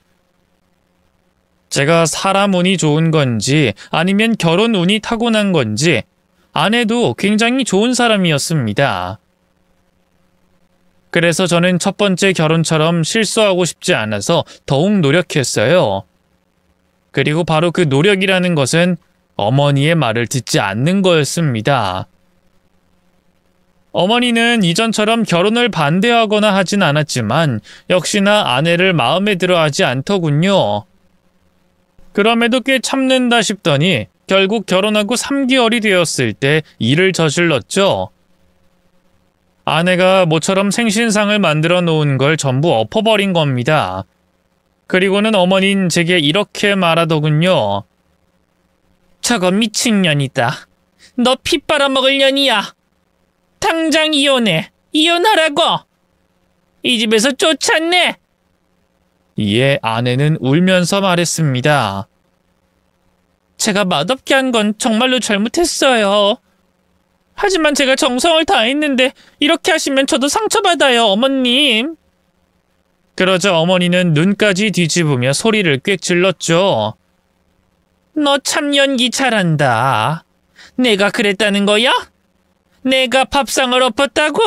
제가 사람 운이 좋은 건지 아니면 결혼 운이 타고난 건지 아내도 굉장히 좋은 사람이었습니다. 그래서 저는 첫 번째 결혼처럼 실수하고 싶지 않아서 더욱 노력했어요. 그리고 바로 그 노력이라는 것은 어머니의 말을 듣지 않는 거였습니다. 어머니는 이전처럼 결혼을 반대하거나 하진 않았지만 역시나 아내를 마음에 들어 하지 않더군요. 그럼에도 꽤 참는다 싶더니 결국 결혼하고 3개월이 되었을 때 일을 저질렀죠. 아내가 모처럼 생신상을 만들어 놓은 걸 전부 엎어버린 겁니다. 그리고는 어머니는 제게 이렇게 말하더군요. 저거 미친년이다. 너 피 빨아먹을 년이야. 당장 이혼해. 이혼하라고. 이 집에서 쫓았네. 이에 아내는 울면서 말했습니다. 제가 맛없게 한 건 정말로 잘못했어요. 하지만 제가 정성을 다했는데 이렇게 하시면 저도 상처받아요, 어머님. 그러자 어머니는 눈까지 뒤집으며 소리를 꽥 질렀죠. 너 참 연기 잘한다. 내가 그랬다는 거야? 내가 밥상을 엎었다고?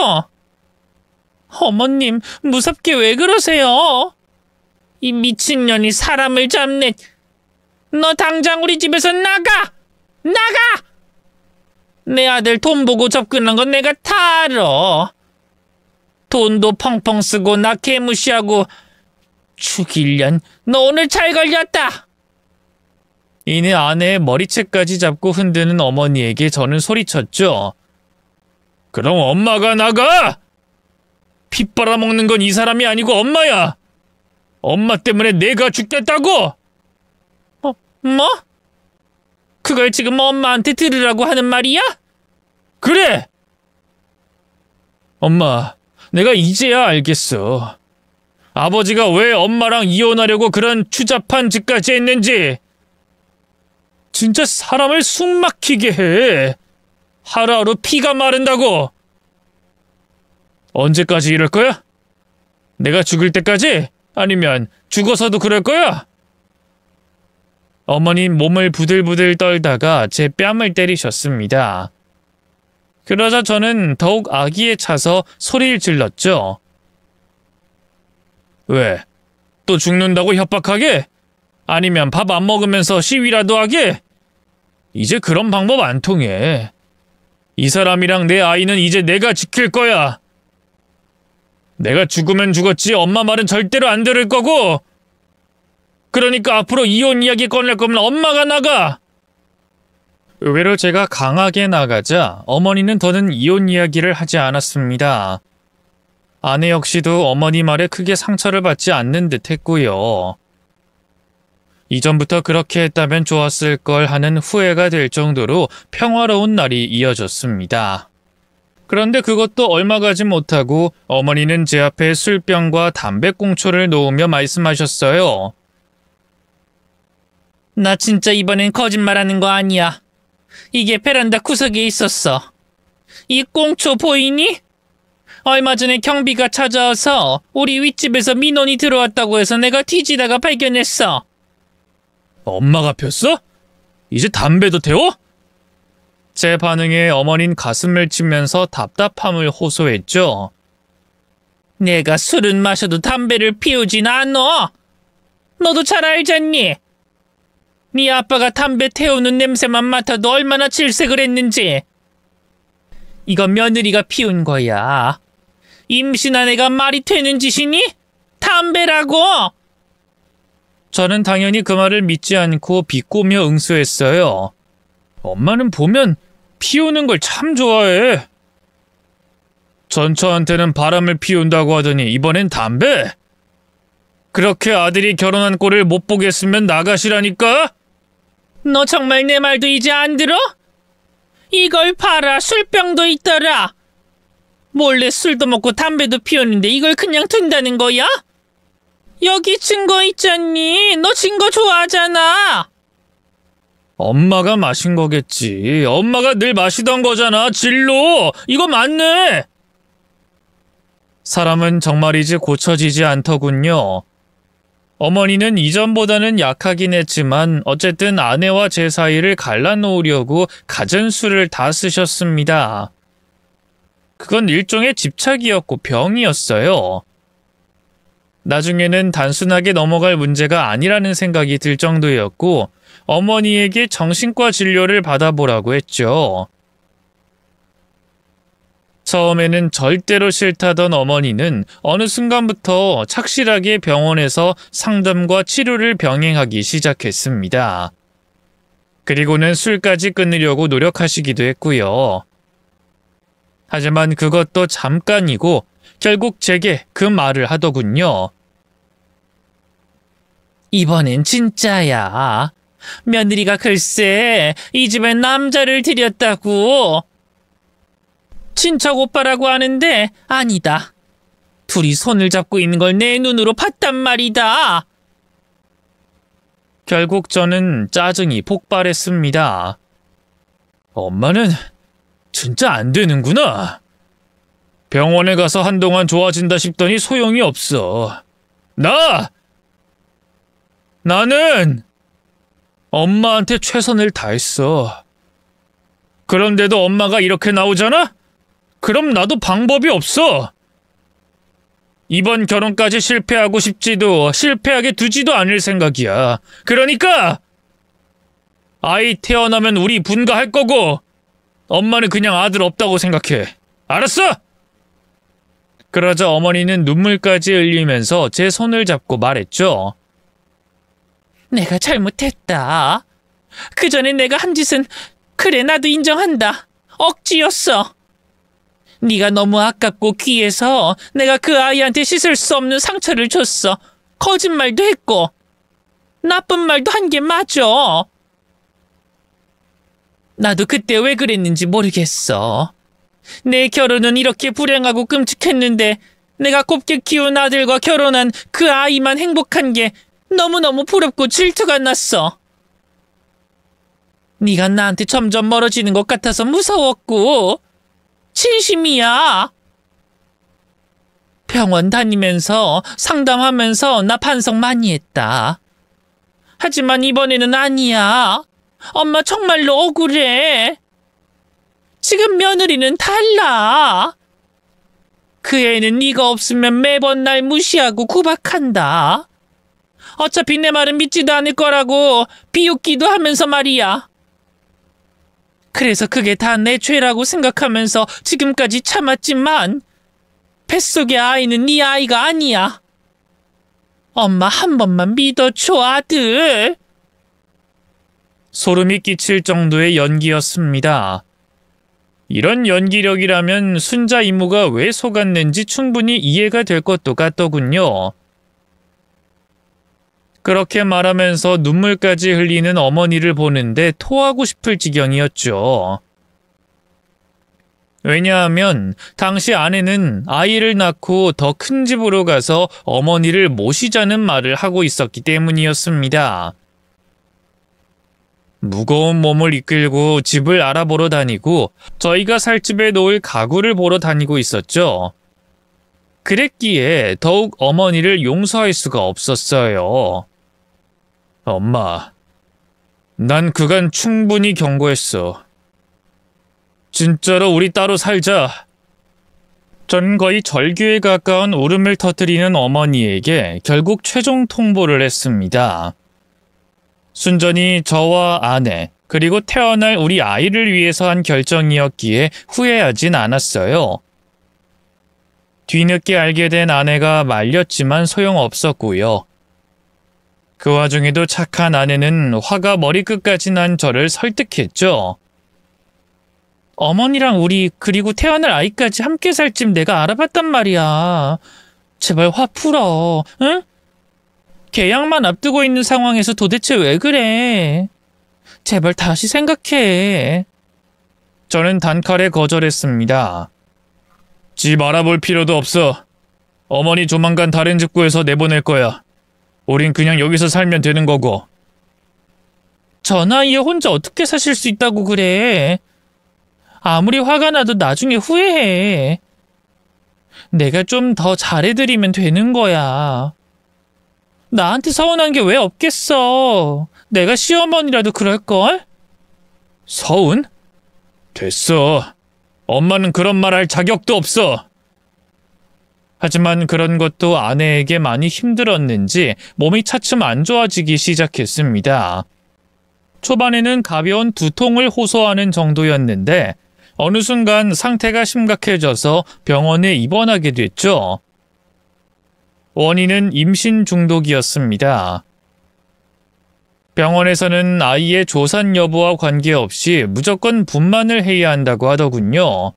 어머님, 무섭게 왜 그러세요? 이 미친년이 사람을 잡네. 너 당장 우리 집에서 나가! 나가! 내 아들 돈 보고 접근한 건 내가 다 알아. 돈도 펑펑 쓰고 나 개무시하고 죽일년. 너 오늘 잘 걸렸다. 이내 아내의 머리채까지 잡고 흔드는 어머니에게 저는 소리쳤죠. 그럼 엄마가 나가! 피 빨아먹는 건 이 사람이 아니고 엄마야! 엄마 때문에 내가 죽겠다고! 뭐? 그걸 지금 엄마한테 들으라고 하는 말이야? 그래! 엄마, 내가 이제야 알겠어. 아버지가 왜 엄마랑 이혼하려고 그런 추잡한 짓까지 했는지. 진짜 사람을 숨 막히게 해. 하루하루 피가 마른다고. 언제까지 이럴 거야? 내가 죽을 때까지? 아니면 죽어서도 그럴 거야? 어머님 몸을 부들부들 떨다가 제 뺨을 때리셨습니다. 그러자 저는 더욱 아기에 차서 소리를 질렀죠. 왜? 또 죽는다고 협박하게? 아니면 밥 안 먹으면서 시위라도 하게? 이제 그런 방법 안 통해. 이 사람이랑 내 아이는 이제 내가 지킬 거야. 내가 죽으면 죽었지 엄마 말은 절대로 안 들을 거고. 그러니까 앞으로 이혼 이야기 꺼낼 거면 엄마가 나가. 의외로 제가 강하게 나가자 어머니는 더는 이혼 이야기를 하지 않았습니다. 아내 역시도 어머니 말에 크게 상처를 받지 않는 듯 했고요. 이전부터 그렇게 했다면 좋았을 걸 하는 후회가 될 정도로 평화로운 날이 이어졌습니다. 그런데 그것도 얼마 가지 못하고 어머니는 제 앞에 술병과 담배꽁초를 놓으며 말씀하셨어요. 나 진짜 이번엔 거짓말하는 거 아니야. 이게 베란다 구석에 있었어. 이 꽁초 보이니? 얼마 전에 경비가 찾아와서 우리 윗집에서 민원이 들어왔다고 해서 내가 뒤지다가 발견했어. 엄마가 폈어? 이제 담배도 태워? 제 반응에 어머니는 가슴을 치면서 답답함을 호소했죠. 내가 술은 마셔도 담배를 피우진 않어. 너도 잘 알잖니? 네 아빠가 담배 태우는 냄새만 맡아도 얼마나 질색을 했는지. 이건 며느리가 피운 거야. 임신한 애가 말이 되는 짓이니? 담배라고! 저는 당연히 그 말을 믿지 않고 비꼬며 응수했어요. 엄마는 보면 피우는 걸 참 좋아해. 전처한테는 바람을 피운다고 하더니 이번엔 담배? 그렇게 아들이 결혼한 꼴을 못 보겠으면 나가시라니까? 너 정말 내 말도 이제 안 들어? 이걸 봐라, 술병도 있더라. 몰래 술도 먹고 담배도 피웠는데 이걸 그냥 둔다는 거야? 여기 증거 있잖니. 너 증거 좋아하잖아. 엄마가 마신 거겠지. 엄마가 늘 마시던 거잖아. 진로. 이거 맞네. 사람은 정말이지 고쳐지지 않더군요. 어머니는 이전보다는 약하긴 했지만 어쨌든 아내와 제 사이를 갈라놓으려고 갖은 술을 다 쓰셨습니다. 그건 일종의 집착이었고 병이었어요. 나중에는 단순하게 넘어갈 문제가 아니라는 생각이 들 정도였고 어머니에게 정신과 진료를 받아보라고 했죠. 처음에는 절대로 싫다던 어머니는 어느 순간부터 착실하게 병원에서 상담과 치료를 병행하기 시작했습니다. 그리고는 술까지 끊으려고 노력하시기도 했고요. 하지만 그것도 잠깐이고 결국 제게 그 말을 하더군요. 이번엔 진짜야. 며느리가 글쎄 이 집에 남자를 들였다고. 친척 오빠라고 하는데 아니다. 둘이 손을 잡고 있는 걸 내 눈으로 봤단 말이다. 결국 저는 짜증이 폭발했습니다. 엄마는 진짜 안 되는구나. 병원에 가서 한동안 좋아진다 싶더니 소용이 없어. 나는 엄마한테 최선을 다했어. 그런데도 엄마가 이렇게 나오잖아? 그럼 나도 방법이 없어. 이번 결혼까지 실패하고 싶지도 실패하게 두지도 않을 생각이야. 그러니까 아이 태어나면 우리 분가할 거고 엄마는 그냥 아들 없다고 생각해. 알았어? 그러자 어머니는 눈물까지 흘리면서 제 손을 잡고 말했죠. 내가 잘못했다. 그 전에 내가 한 짓은 그래 나도 인정한다. 억지였어. 네가 너무 아깝고 귀해서 내가 그 아이한테 씻을 수 없는 상처를 줬어. 거짓말도 했고 나쁜 말도 한 게 맞아. 나도 그때 왜 그랬는지 모르겠어. 내 결혼은 이렇게 불행하고 끔찍했는데 내가 곱게 키운 아들과 결혼한 그 아이만 행복한 게 너무너무 부럽고 질투가 났어. 네가 나한테 점점 멀어지는 것 같아서 무서웠고 진심이야. 병원 다니면서 상담하면서 나 반성 많이 했다. 하지만 이번에는 아니야. 엄마 정말로 억울해. 지금 며느리는 달라. 그 애는 네가 없으면 매번 날 무시하고 구박한다. 어차피 내 말은 믿지도 않을 거라고 비웃기도 하면서 말이야. 그래서 그게 다 내 죄라고 생각하면서 지금까지 참았지만 뱃속의 아이는 네 아이가 아니야. 엄마 한 번만 믿어줘, 아들. 소름이 끼칠 정도의 연기였습니다. 이런 연기력이라면 순자 이모가 왜 속았는지 충분히 이해가 될 것도 같더군요. 그렇게 말하면서 눈물까지 흘리는 어머니를 보는데 토하고 싶을 지경이었죠. 왜냐하면 당시 아내는 아이를 낳고 더 큰 집으로 가서 어머니를 모시자는 말을 하고 있었기 때문이었습니다. 무거운 몸을 이끌고 집을 알아보러 다니고 저희가 살 집에 놓을 가구를 보러 다니고 있었죠. 그랬기에 더욱 어머니를 용서할 수가 없었어요. 엄마, 난 그간 충분히 경고했어. 진짜로 우리 따로 살자. 전 거의 절규에 가까운 울음을 터뜨리는 어머니에게 결국 최종 통보를 했습니다. 순전히 저와 아내, 그리고 태어날 우리 아이를 위해서 한 결정이었기에 후회하진 않았어요. 뒤늦게 알게 된 아내가 말렸지만 소용없었고요. 그 와중에도 착한 아내는 화가 머리끝까지 난 저를 설득했죠. 어머니랑 우리 그리고 태어날 아이까지 함께 살 집 내가 알아봤단 말이야. 제발 화 풀어, 응? 계약만 앞두고 있는 상황에서 도대체 왜 그래? 제발 다시 생각해. 저는 단칼에 거절했습니다. 집 알아볼 필요도 없어. 어머니 조만간 다른 집 구해서 내보낼 거야. 우린 그냥 여기서 살면 되는 거고. 저 나이에 혼자 어떻게 사실 수 있다고 그래? 아무리 화가 나도 나중에 후회해. 내가 좀 더 잘해드리면 되는 거야. 나한테 서운한 게 왜 없겠어. 내가 시어머니라도 그럴걸? 서운? 됐어. 엄마는 그런 말 할 자격도 없어. 하지만 그런 것도 아내에게 많이 힘들었는지 몸이 차츰 안 좋아지기 시작했습니다. 초반에는 가벼운 두통을 호소하는 정도였는데 어느 순간 상태가 심각해져서 병원에 입원하게 됐죠. 원인은 임신 중독이었습니다. 병원에서는 아이의 조산 여부와 관계없이 무조건 분만을 해야 한다고 하더군요.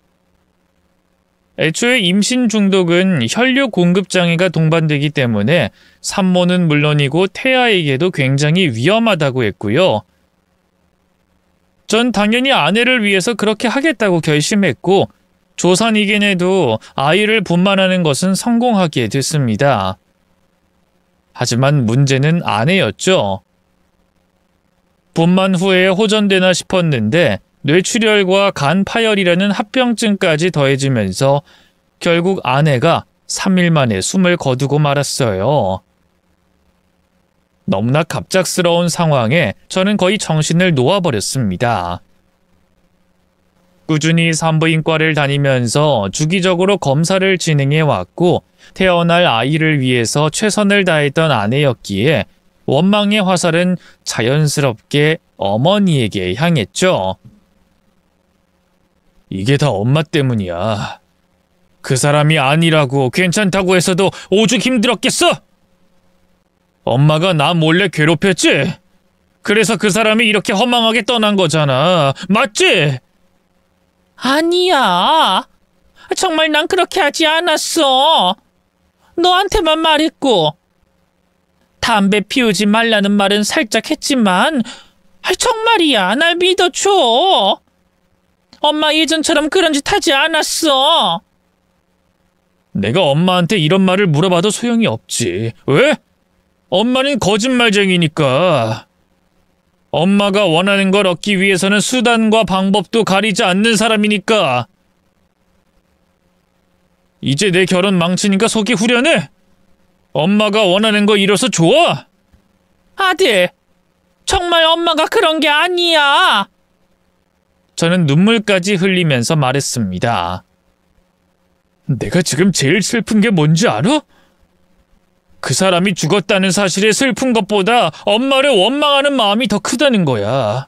애초에 임신 중독은 혈류 공급 장애가 동반되기 때문에 산모는 물론이고 태아에게도 굉장히 위험하다고 했고요. 전 당연히 아내를 위해서 그렇게 하겠다고 결심했고 조산이긴 해도 아이를 분만하는 것은 성공하게 됐습니다. 하지만 문제는 아내였죠. 분만 후에 호전되나 싶었는데 뇌출혈과 간 파열이라는 합병증까지 더해지면서 결국 아내가 3일 만에 숨을 거두고 말았어요. 너무나 갑작스러운 상황에 저는 거의 정신을 놓아버렸습니다. 꾸준히 산부인과를 다니면서 주기적으로 검사를 진행해 왔고 태어날 아이를 위해서 최선을 다했던 아내였기에 원망의 화살은 자연스럽게 어머니에게 향했죠. 이게 다 엄마 때문이야. 그 사람이 아니라고 괜찮다고 해서도 오죽 힘들었겠어? 엄마가 나 몰래 괴롭혔지? 그래서 그 사람이 이렇게 허망하게 떠난 거잖아. 맞지? 아니야. 정말 난 그렇게 하지 않았어. 너한테만 말했고. 담배 피우지 말라는 말은 살짝 했지만 정말이야. 날 믿어줘. 엄마 예전처럼 그런 짓 하지 않았어. 내가 엄마한테 이런 말을 물어봐도 소용이 없지. 왜? 엄마는 거짓말쟁이니까. 엄마가 원하는 걸 얻기 위해서는 수단과 방법도 가리지 않는 사람이니까. 이제 내 결혼 망치니까 속이 후련해? 엄마가 원하는 거 이뤄서 좋아? 아들, 정말 엄마가 그런 게 아니야. 저는 눈물까지 흘리면서 말했습니다. 내가 지금 제일 슬픈 게 뭔지 알아? 그 사람이 죽었다는 사실에 슬픈 것보다 엄마를 원망하는 마음이 더 크다는 거야.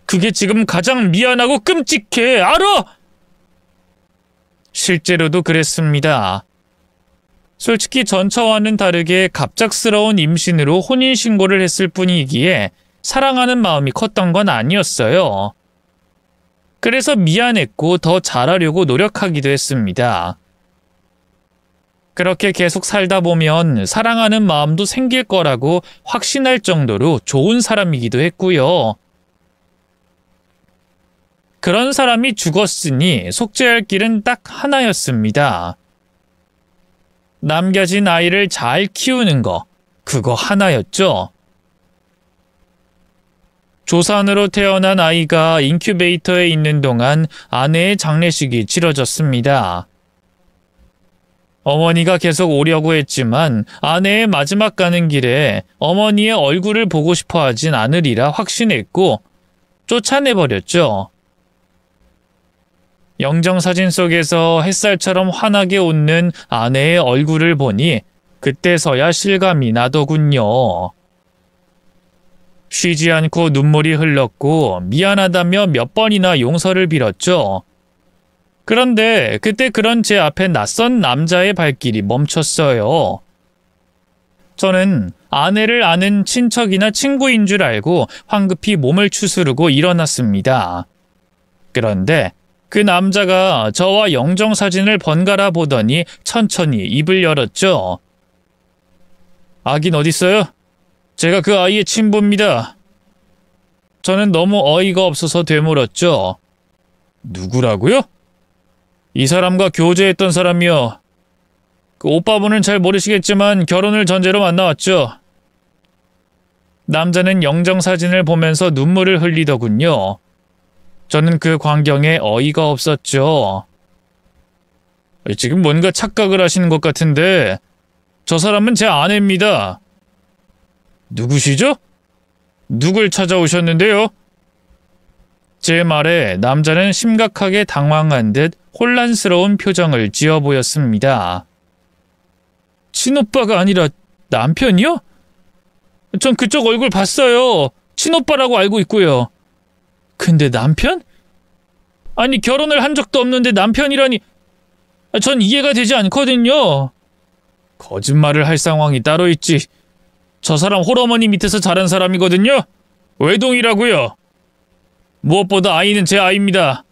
그게 지금 가장 미안하고 끔찍해. 알아? 실제로도 그랬습니다. 솔직히 전처와는 다르게 갑작스러운 임신으로 혼인신고를 했을 뿐이기에 사랑하는 마음이 컸던 건 아니었어요. 그래서 미안했고 더 잘하려고 노력하기도 했습니다. 그렇게 계속 살다 보면 사랑하는 마음도 생길 거라고 확신할 정도로 좋은 사람이기도 했고요. 그런 사람이 죽었으니 속죄할 길은 딱 하나였습니다. 남겨진 아이를 잘 키우는 거, 그거 하나였죠. 조산으로 태어난 아이가 인큐베이터에 있는 동안 아내의 장례식이 치러졌습니다. 어머니가 계속 오려고 했지만 아내의 마지막 가는 길에 어머니의 얼굴을 보고 싶어 하진 않으리라 확신했고 쫓아내버렸죠. 영정사진 속에서 햇살처럼 환하게 웃는 아내의 얼굴을 보니 그때서야 실감이 나더군요. 쉬지 않고 눈물이 흘렀고 미안하다며 몇 번이나 용서를 빌었죠. 그런데 그때 그런 제 앞에 낯선 남자의 발길이 멈췄어요. 저는 아내를 아는 친척이나 친구인 줄 알고 황급히 몸을 추스르고 일어났습니다. 그런데 그 남자가 저와 영정사진을 번갈아 보더니 천천히 입을 열었죠. 아긴 어딨어요? 제가 그 아이의 친부입니다. 저는 너무 어이가 없어서 되물었죠. 누구라고요? 이 사람과 교제했던 사람이요. 그 오빠분은 잘 모르시겠지만 결혼을 전제로 만나왔죠. 남자는 영정사진을 보면서 눈물을 흘리더군요. 저는 그 광경에 어이가 없었죠. 지금 뭔가 착각을 하시는 것 같은데 저 사람은 제 아내입니다. 누구시죠? 누굴 찾아오셨는데요? 제 말에 남자는 심각하게 당황한 듯 혼란스러운 표정을 지어 보였습니다. 친오빠가 아니라 남편이요? 전 그쪽 얼굴 봤어요. 친오빠라고 알고 있고요. 근데 남편? 아니 결혼을 한 적도 없는데 남편이라니 전 이해가 되지 않거든요. 거짓말을 할 상황이 따로 있지. 저 사람 홀어머니 밑에서 자란 사람이거든요. 외동이라고요. 무엇보다 아이는 제 아이입니다.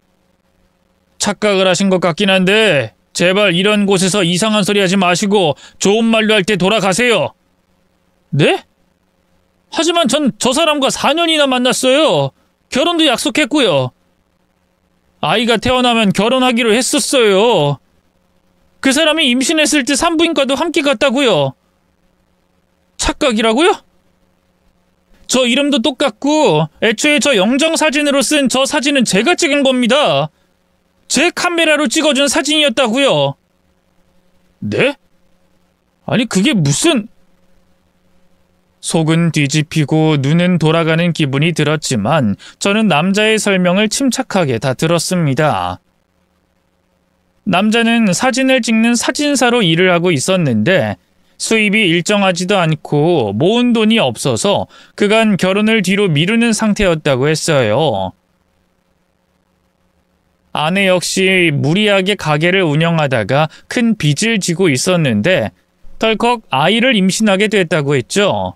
착각을 하신 것 같긴 한데 제발 이런 곳에서 이상한 소리 하지 마시고 좋은 말로 할 때 돌아가세요. 네? 하지만 전 저 사람과 4년이나 만났어요. 결혼도 약속했고요. 아이가 태어나면 결혼하기로 했었어요. 그 사람이 임신했을 때 산부인과도 함께 갔다고요. 착각이라고요? 저 이름도 똑같고 애초에 저 영정사진으로 쓴 저 사진은 제가 찍은 겁니다. 제 카메라로 찍어준 사진이었다고요. 네? 아니 그게 무슨... 속은 뒤집히고 눈은 돌아가는 기분이 들었지만 저는 남자의 설명을 침착하게 다 들었습니다. 남자는 사진을 찍는 사진사로 일을 하고 있었는데 수입이 일정하지도 않고 모은 돈이 없어서 그간 결혼을 뒤로 미루는 상태였다고 했어요. 아내 역시 무리하게 가게를 운영하다가 큰 빚을 지고 있었는데 덜컥 아이를 임신하게 됐다고 했죠.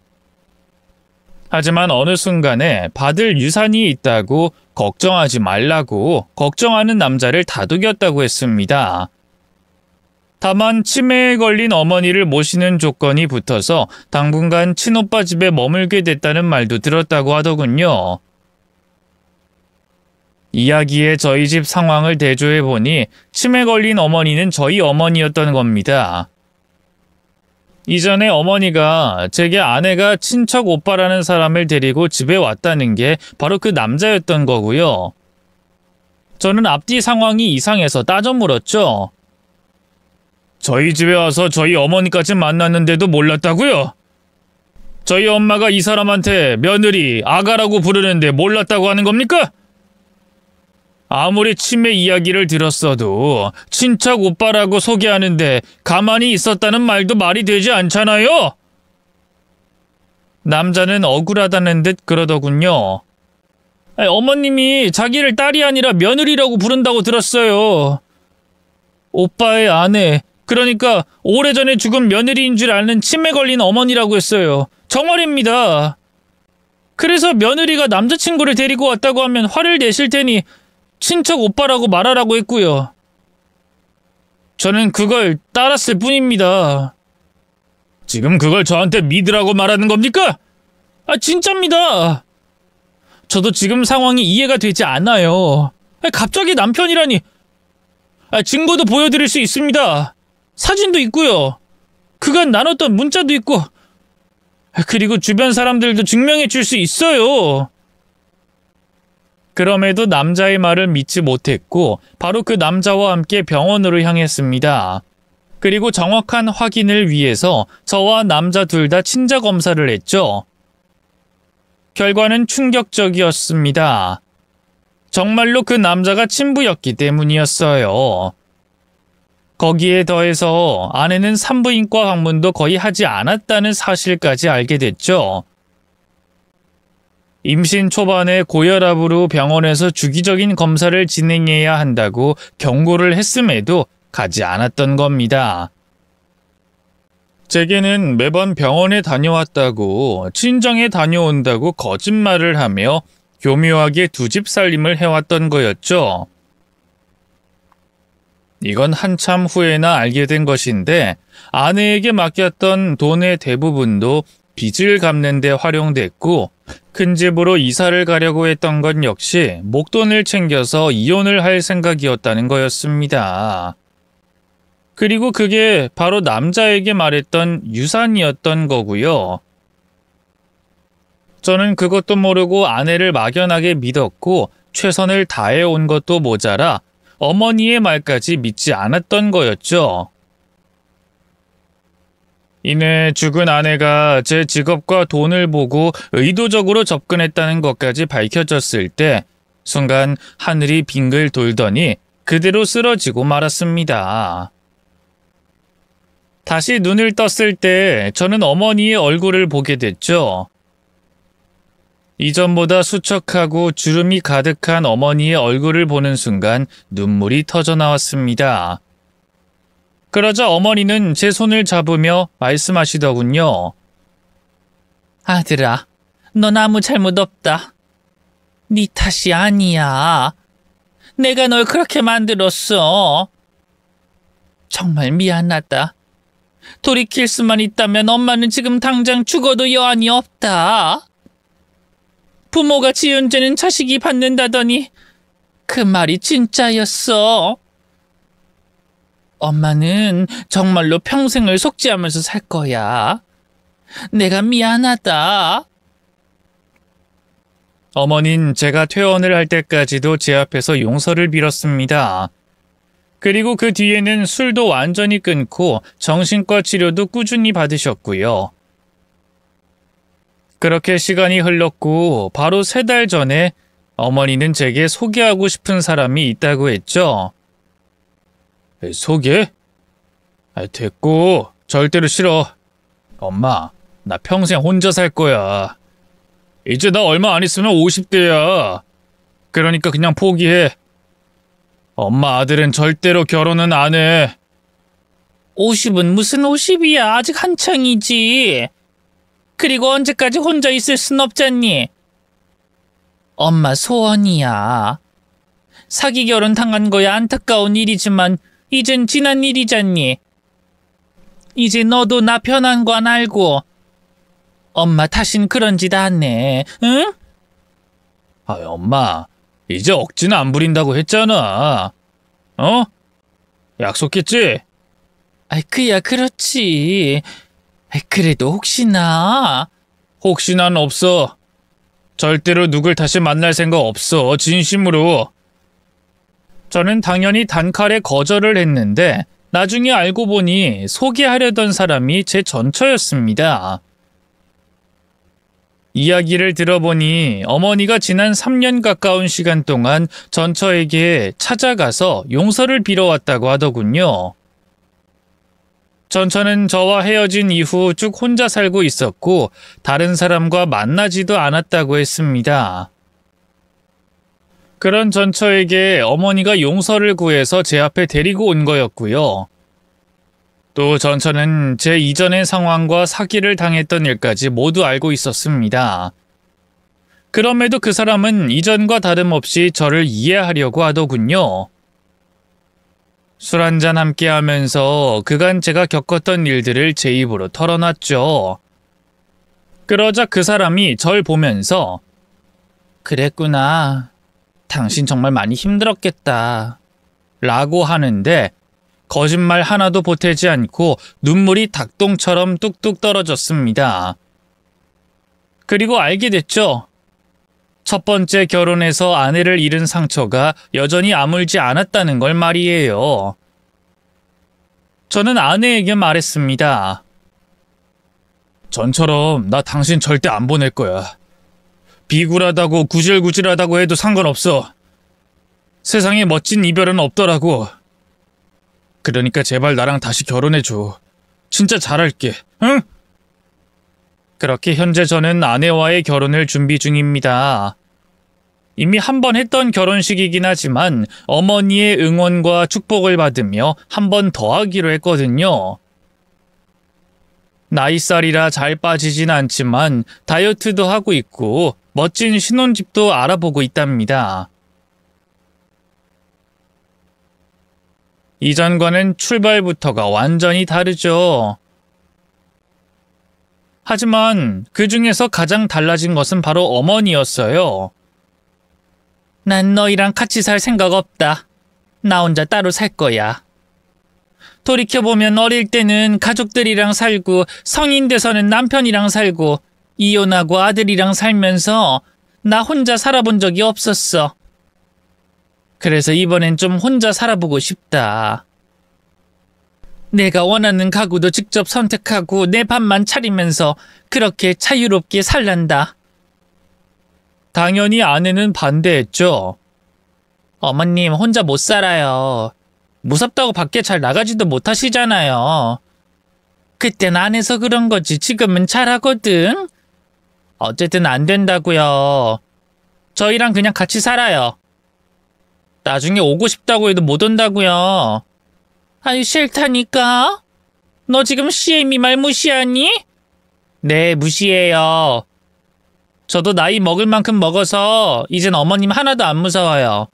하지만 어느 순간에 받을 유산이 있다고 걱정하지 말라고 걱정하는 남자를 다독였다고 했습니다. 다만 치매에 걸린 어머니를 모시는 조건이 붙어서 당분간 친오빠 집에 머물게 됐다는 말도 들었다고 하더군요. 이야기에 저희 집 상황을 대조해보니 치매 걸린 어머니는 저희 어머니였던 겁니다. 이전에 어머니가 제게 아내가 친척 오빠라는 사람을 데리고 집에 왔다는 게 바로 그 남자였던 거고요. 저는 앞뒤 상황이 이상해서 따져 물었죠. 저희 집에 와서 저희 어머니까지 만났는데도 몰랐다고요? 저희 엄마가 이 사람한테 며느리, 아가라고 부르는데 몰랐다고 하는 겁니까? 아무리 치매 이야기를 들었어도 친척 오빠라고 소개하는데 가만히 있었다는 말도 말이 되지 않잖아요? 남자는 억울하다는 듯 그러더군요. 어머님이 자기를 딸이 아니라 며느리라고 부른다고 들었어요. 오빠의 아내, 그러니까 오래전에 죽은 며느리인 줄 아는 치매 걸린 어머니라고 했어요. 정말입니다. 그래서 며느리가 남자친구를 데리고 왔다고 하면 화를 내실 테니 친척 오빠라고 말하라고 했고요. 저는 그걸 따랐을 뿐입니다. 지금 그걸 저한테 믿으라고 말하는 겁니까? 진짜입니다. 저도 지금 상황이 이해가 되지 않아요. 갑자기 남편이라니. 증거도 보여드릴 수 있습니다. 사진도 있고요. 그간 나눴던 문자도 있고. 그리고 주변 사람들도 증명해 줄 수 있어요. 그럼에도 남자의 말을 믿지 못했고 바로 그 남자와 함께 병원으로 향했습니다. 그리고 정확한 확인을 위해서 저와 남자 둘 다 친자 검사를 했죠. 결과는 충격적이었습니다. 정말로 그 남자가 친부였기 때문이었어요. 거기에 더해서 아내는 산부인과 방문도 거의 하지 않았다는 사실까지 알게 됐죠. 임신 초반에 고혈압으로 병원에서 주기적인 검사를 진행해야 한다고 경고를 했음에도 가지 않았던 겁니다. 제게는 매번 병원에 다녀왔다고, 친정에 다녀온다고 거짓말을 하며 교묘하게 두 집 살림을 해왔던 거였죠. 이건 한참 후에나 알게 된 것인데 아내에게 맡겼던 돈의 대부분도 빚을 갚는 데 활용됐고, 큰 집으로 이사를 가려고 했던 건 역시 목돈을 챙겨서 이혼을 할 생각이었다는 거였습니다. 그리고 그게 바로 남자에게 말했던 유산이었던 거고요. 저는 그것도 모르고 아내를 막연하게 믿었고 최선을 다해온 것도 모자라 어머니의 말까지 믿지 않았던 거였죠. 이내 죽은 아내가 제 직업과 돈을 보고 의도적으로 접근했다는 것까지 밝혀졌을 때 순간 하늘이 빙글 돌더니 그대로 쓰러지고 말았습니다. 다시 눈을 떴을 때 저는 어머니의 얼굴을 보게 됐죠. 이전보다 수척하고 주름이 가득한 어머니의 얼굴을 보는 순간 눈물이 터져 나왔습니다. 그러자 어머니는 제 손을 잡으며 말씀하시더군요. 아들아, 넌 아무 잘못 없다. 네 탓이 아니야. 내가 널 그렇게 만들었어. 정말 미안하다. 돌이킬 수만 있다면 엄마는 지금 당장 죽어도 여한이 없다. 부모가 지은 죄는 자식이 받는다더니 그 말이 진짜였어. 엄마는 정말로 평생을 속죄하면서 살 거야. 내가 미안하다. 어머닌 제가 퇴원을 할 때까지도 제 앞에서 용서를 빌었습니다. 그리고 그 뒤에는 술도 완전히 끊고 정신과 치료도 꾸준히 받으셨고요. 그렇게 시간이 흘렀고 바로 3달 전에 어머니는 제게 소개하고 싶은 사람이 있다고 했죠. 소개? 됐고, 절대로 싫어. 엄마, 나 평생 혼자 살 거야. 이제 나 얼마 안 있으면 50대야. 그러니까 그냥 포기해. 엄마 아들은 절대로 결혼은 안 해. 50은 무슨 50이야. 아직 한창이지. 그리고 언제까지 혼자 있을 순 없잖니. 엄마 소원이야. 사기 결혼 당한 거야 안타까운 일이지만 이젠 지난 일이잖니. 이제 너도 나 편한 건 알고 엄마 다신 그런 짓 안 해. 응? 엄마 이제 억지는 안 부린다고 했잖아. 어? 약속했지? 그야 그렇지. 그래도 혹시나. 혹시난 없어. 절대로 누굴 다시 만날 생각 없어. 진심으로. 저는 당연히 단칼에 거절을 했는데 나중에 알고 보니 소개하려던 사람이 제 전처였습니다. 이야기를 들어보니 어머니가 지난 3년 가까운 시간 동안 전처에게 찾아가서 용서를 빌어왔다고 하더군요. 전처는 저와 헤어진 이후 쭉 혼자 살고 있었고 다른 사람과 만나지도 않았다고 했습니다. 그런 전처에게 어머니가 용서를 구해서 제 앞에 데리고 온 거였고요. 또 전처는 제 이전의 상황과 사기를 당했던 일까지 모두 알고 있었습니다. 그럼에도 그 사람은 이전과 다름없이 저를 이해하려고 하더군요. 술 한잔 함께 하면서 그간 제가 겪었던 일들을 제 입으로 털어놨죠. 그러자 그 사람이 절 보면서 그랬구나. 당신 정말 많이 힘들었겠다. 라고 하는데 거짓말 하나도 보태지 않고 눈물이 닭똥처럼 뚝뚝 떨어졌습니다. 그리고 알게 됐죠. 첫 번째 결혼에서 아내를 잃은 상처가 여전히 아물지 않았다는 걸 말이에요. 저는 아내에게 말했습니다. 전처럼 나 당신 절대 안 보낼 거야. 비굴하다고 구질구질하다고 해도 상관없어. 세상에 멋진 이별은 없더라고. 그러니까 제발 나랑 다시 결혼해줘. 진짜 잘할게. 응? 그렇게 현재 저는 아내와의 결혼을 준비 중입니다. 이미 한 번 했던 결혼식이긴 하지만 어머니의 응원과 축복을 받으며 한 번 더 하기로 했거든요. 나이살이라 잘 빠지진 않지만 다이어트도 하고 있고 멋진 신혼집도 알아보고 있답니다. 이전과는 출발부터가 완전히 다르죠. 하지만 그 중에서 가장 달라진 것은 바로 어머니였어요. 난 너희랑 같이 살 생각 없다. 나 혼자 따로 살 거야. 돌이켜보면 어릴 때는 가족들이랑 살고 성인 돼서는 남편이랑 살고 이혼하고 아들이랑 살면서 나 혼자 살아본 적이 없었어. 그래서 이번엔 좀 혼자 살아보고 싶다. 내가 원하는 가구도 직접 선택하고 내 밥만 차리면서 그렇게 자유롭게 살란다. 당연히 아내는 반대했죠. 어머님 혼자 못 살아요. 무섭다고 밖에 잘 나가지도 못하시잖아요. 그땐 안 해서 그런 거지 지금은 잘하거든. 어쨌든 안 된다고요. 저희랑 그냥 같이 살아요. 나중에 오고 싶다고 해도 못 온다고요. 아니 싫다니까. 너 지금 CM이 말 무시하니? 네 무시해요. 저도 나이 먹을 만큼 먹어서 이젠 어머님 하나도 안 무서워요.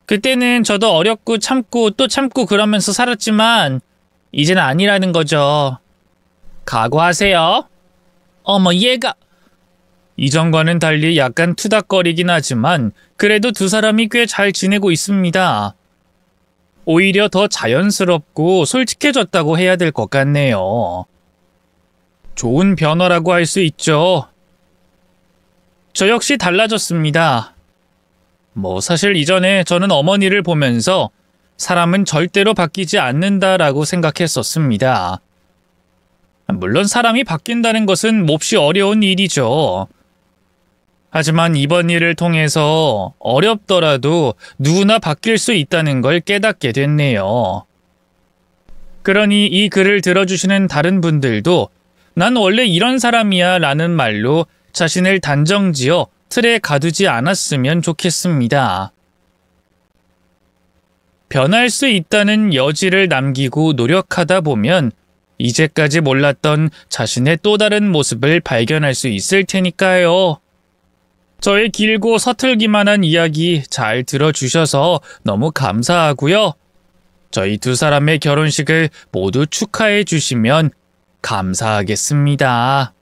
그때는 저도 어렵고 참고 또 참고 그러면서 살았지만 이제는 아니라는 거죠. 각오하세요. 어머 얘가... 이전과는 달리 약간 투닥거리긴 하지만 그래도 두 사람이 꽤 잘 지내고 있습니다. 오히려 더 자연스럽고 솔직해졌다고 해야 될 것 같네요. 좋은 변화라고 할 수 있죠. 저 역시 달라졌습니다. 사실 이전에 저는 어머니를 보면서 사람은 절대로 바뀌지 않는다라고 생각했었습니다. 물론 사람이 바뀐다는 것은 몹시 어려운 일이죠. 하지만 이번 일을 통해서 어렵더라도 누구나 바뀔 수 있다는 걸 깨닫게 됐네요. 그러니 이 글을 들어주시는 다른 분들도 난 원래 이런 사람이야 라는 말로 자신을 단정지어 틀에 가두지 않았으면 좋겠습니다. 변할 수 있다는 여지를 남기고 노력하다 보면 이제까지 몰랐던 자신의 또 다른 모습을 발견할 수 있을 테니까요. 저의 길고 서툴기만 한 이야기 잘 들어주셔서 너무 감사하고요. 저희 두 사람의 결혼식을 모두 축하해 주시면 감사하겠습니다.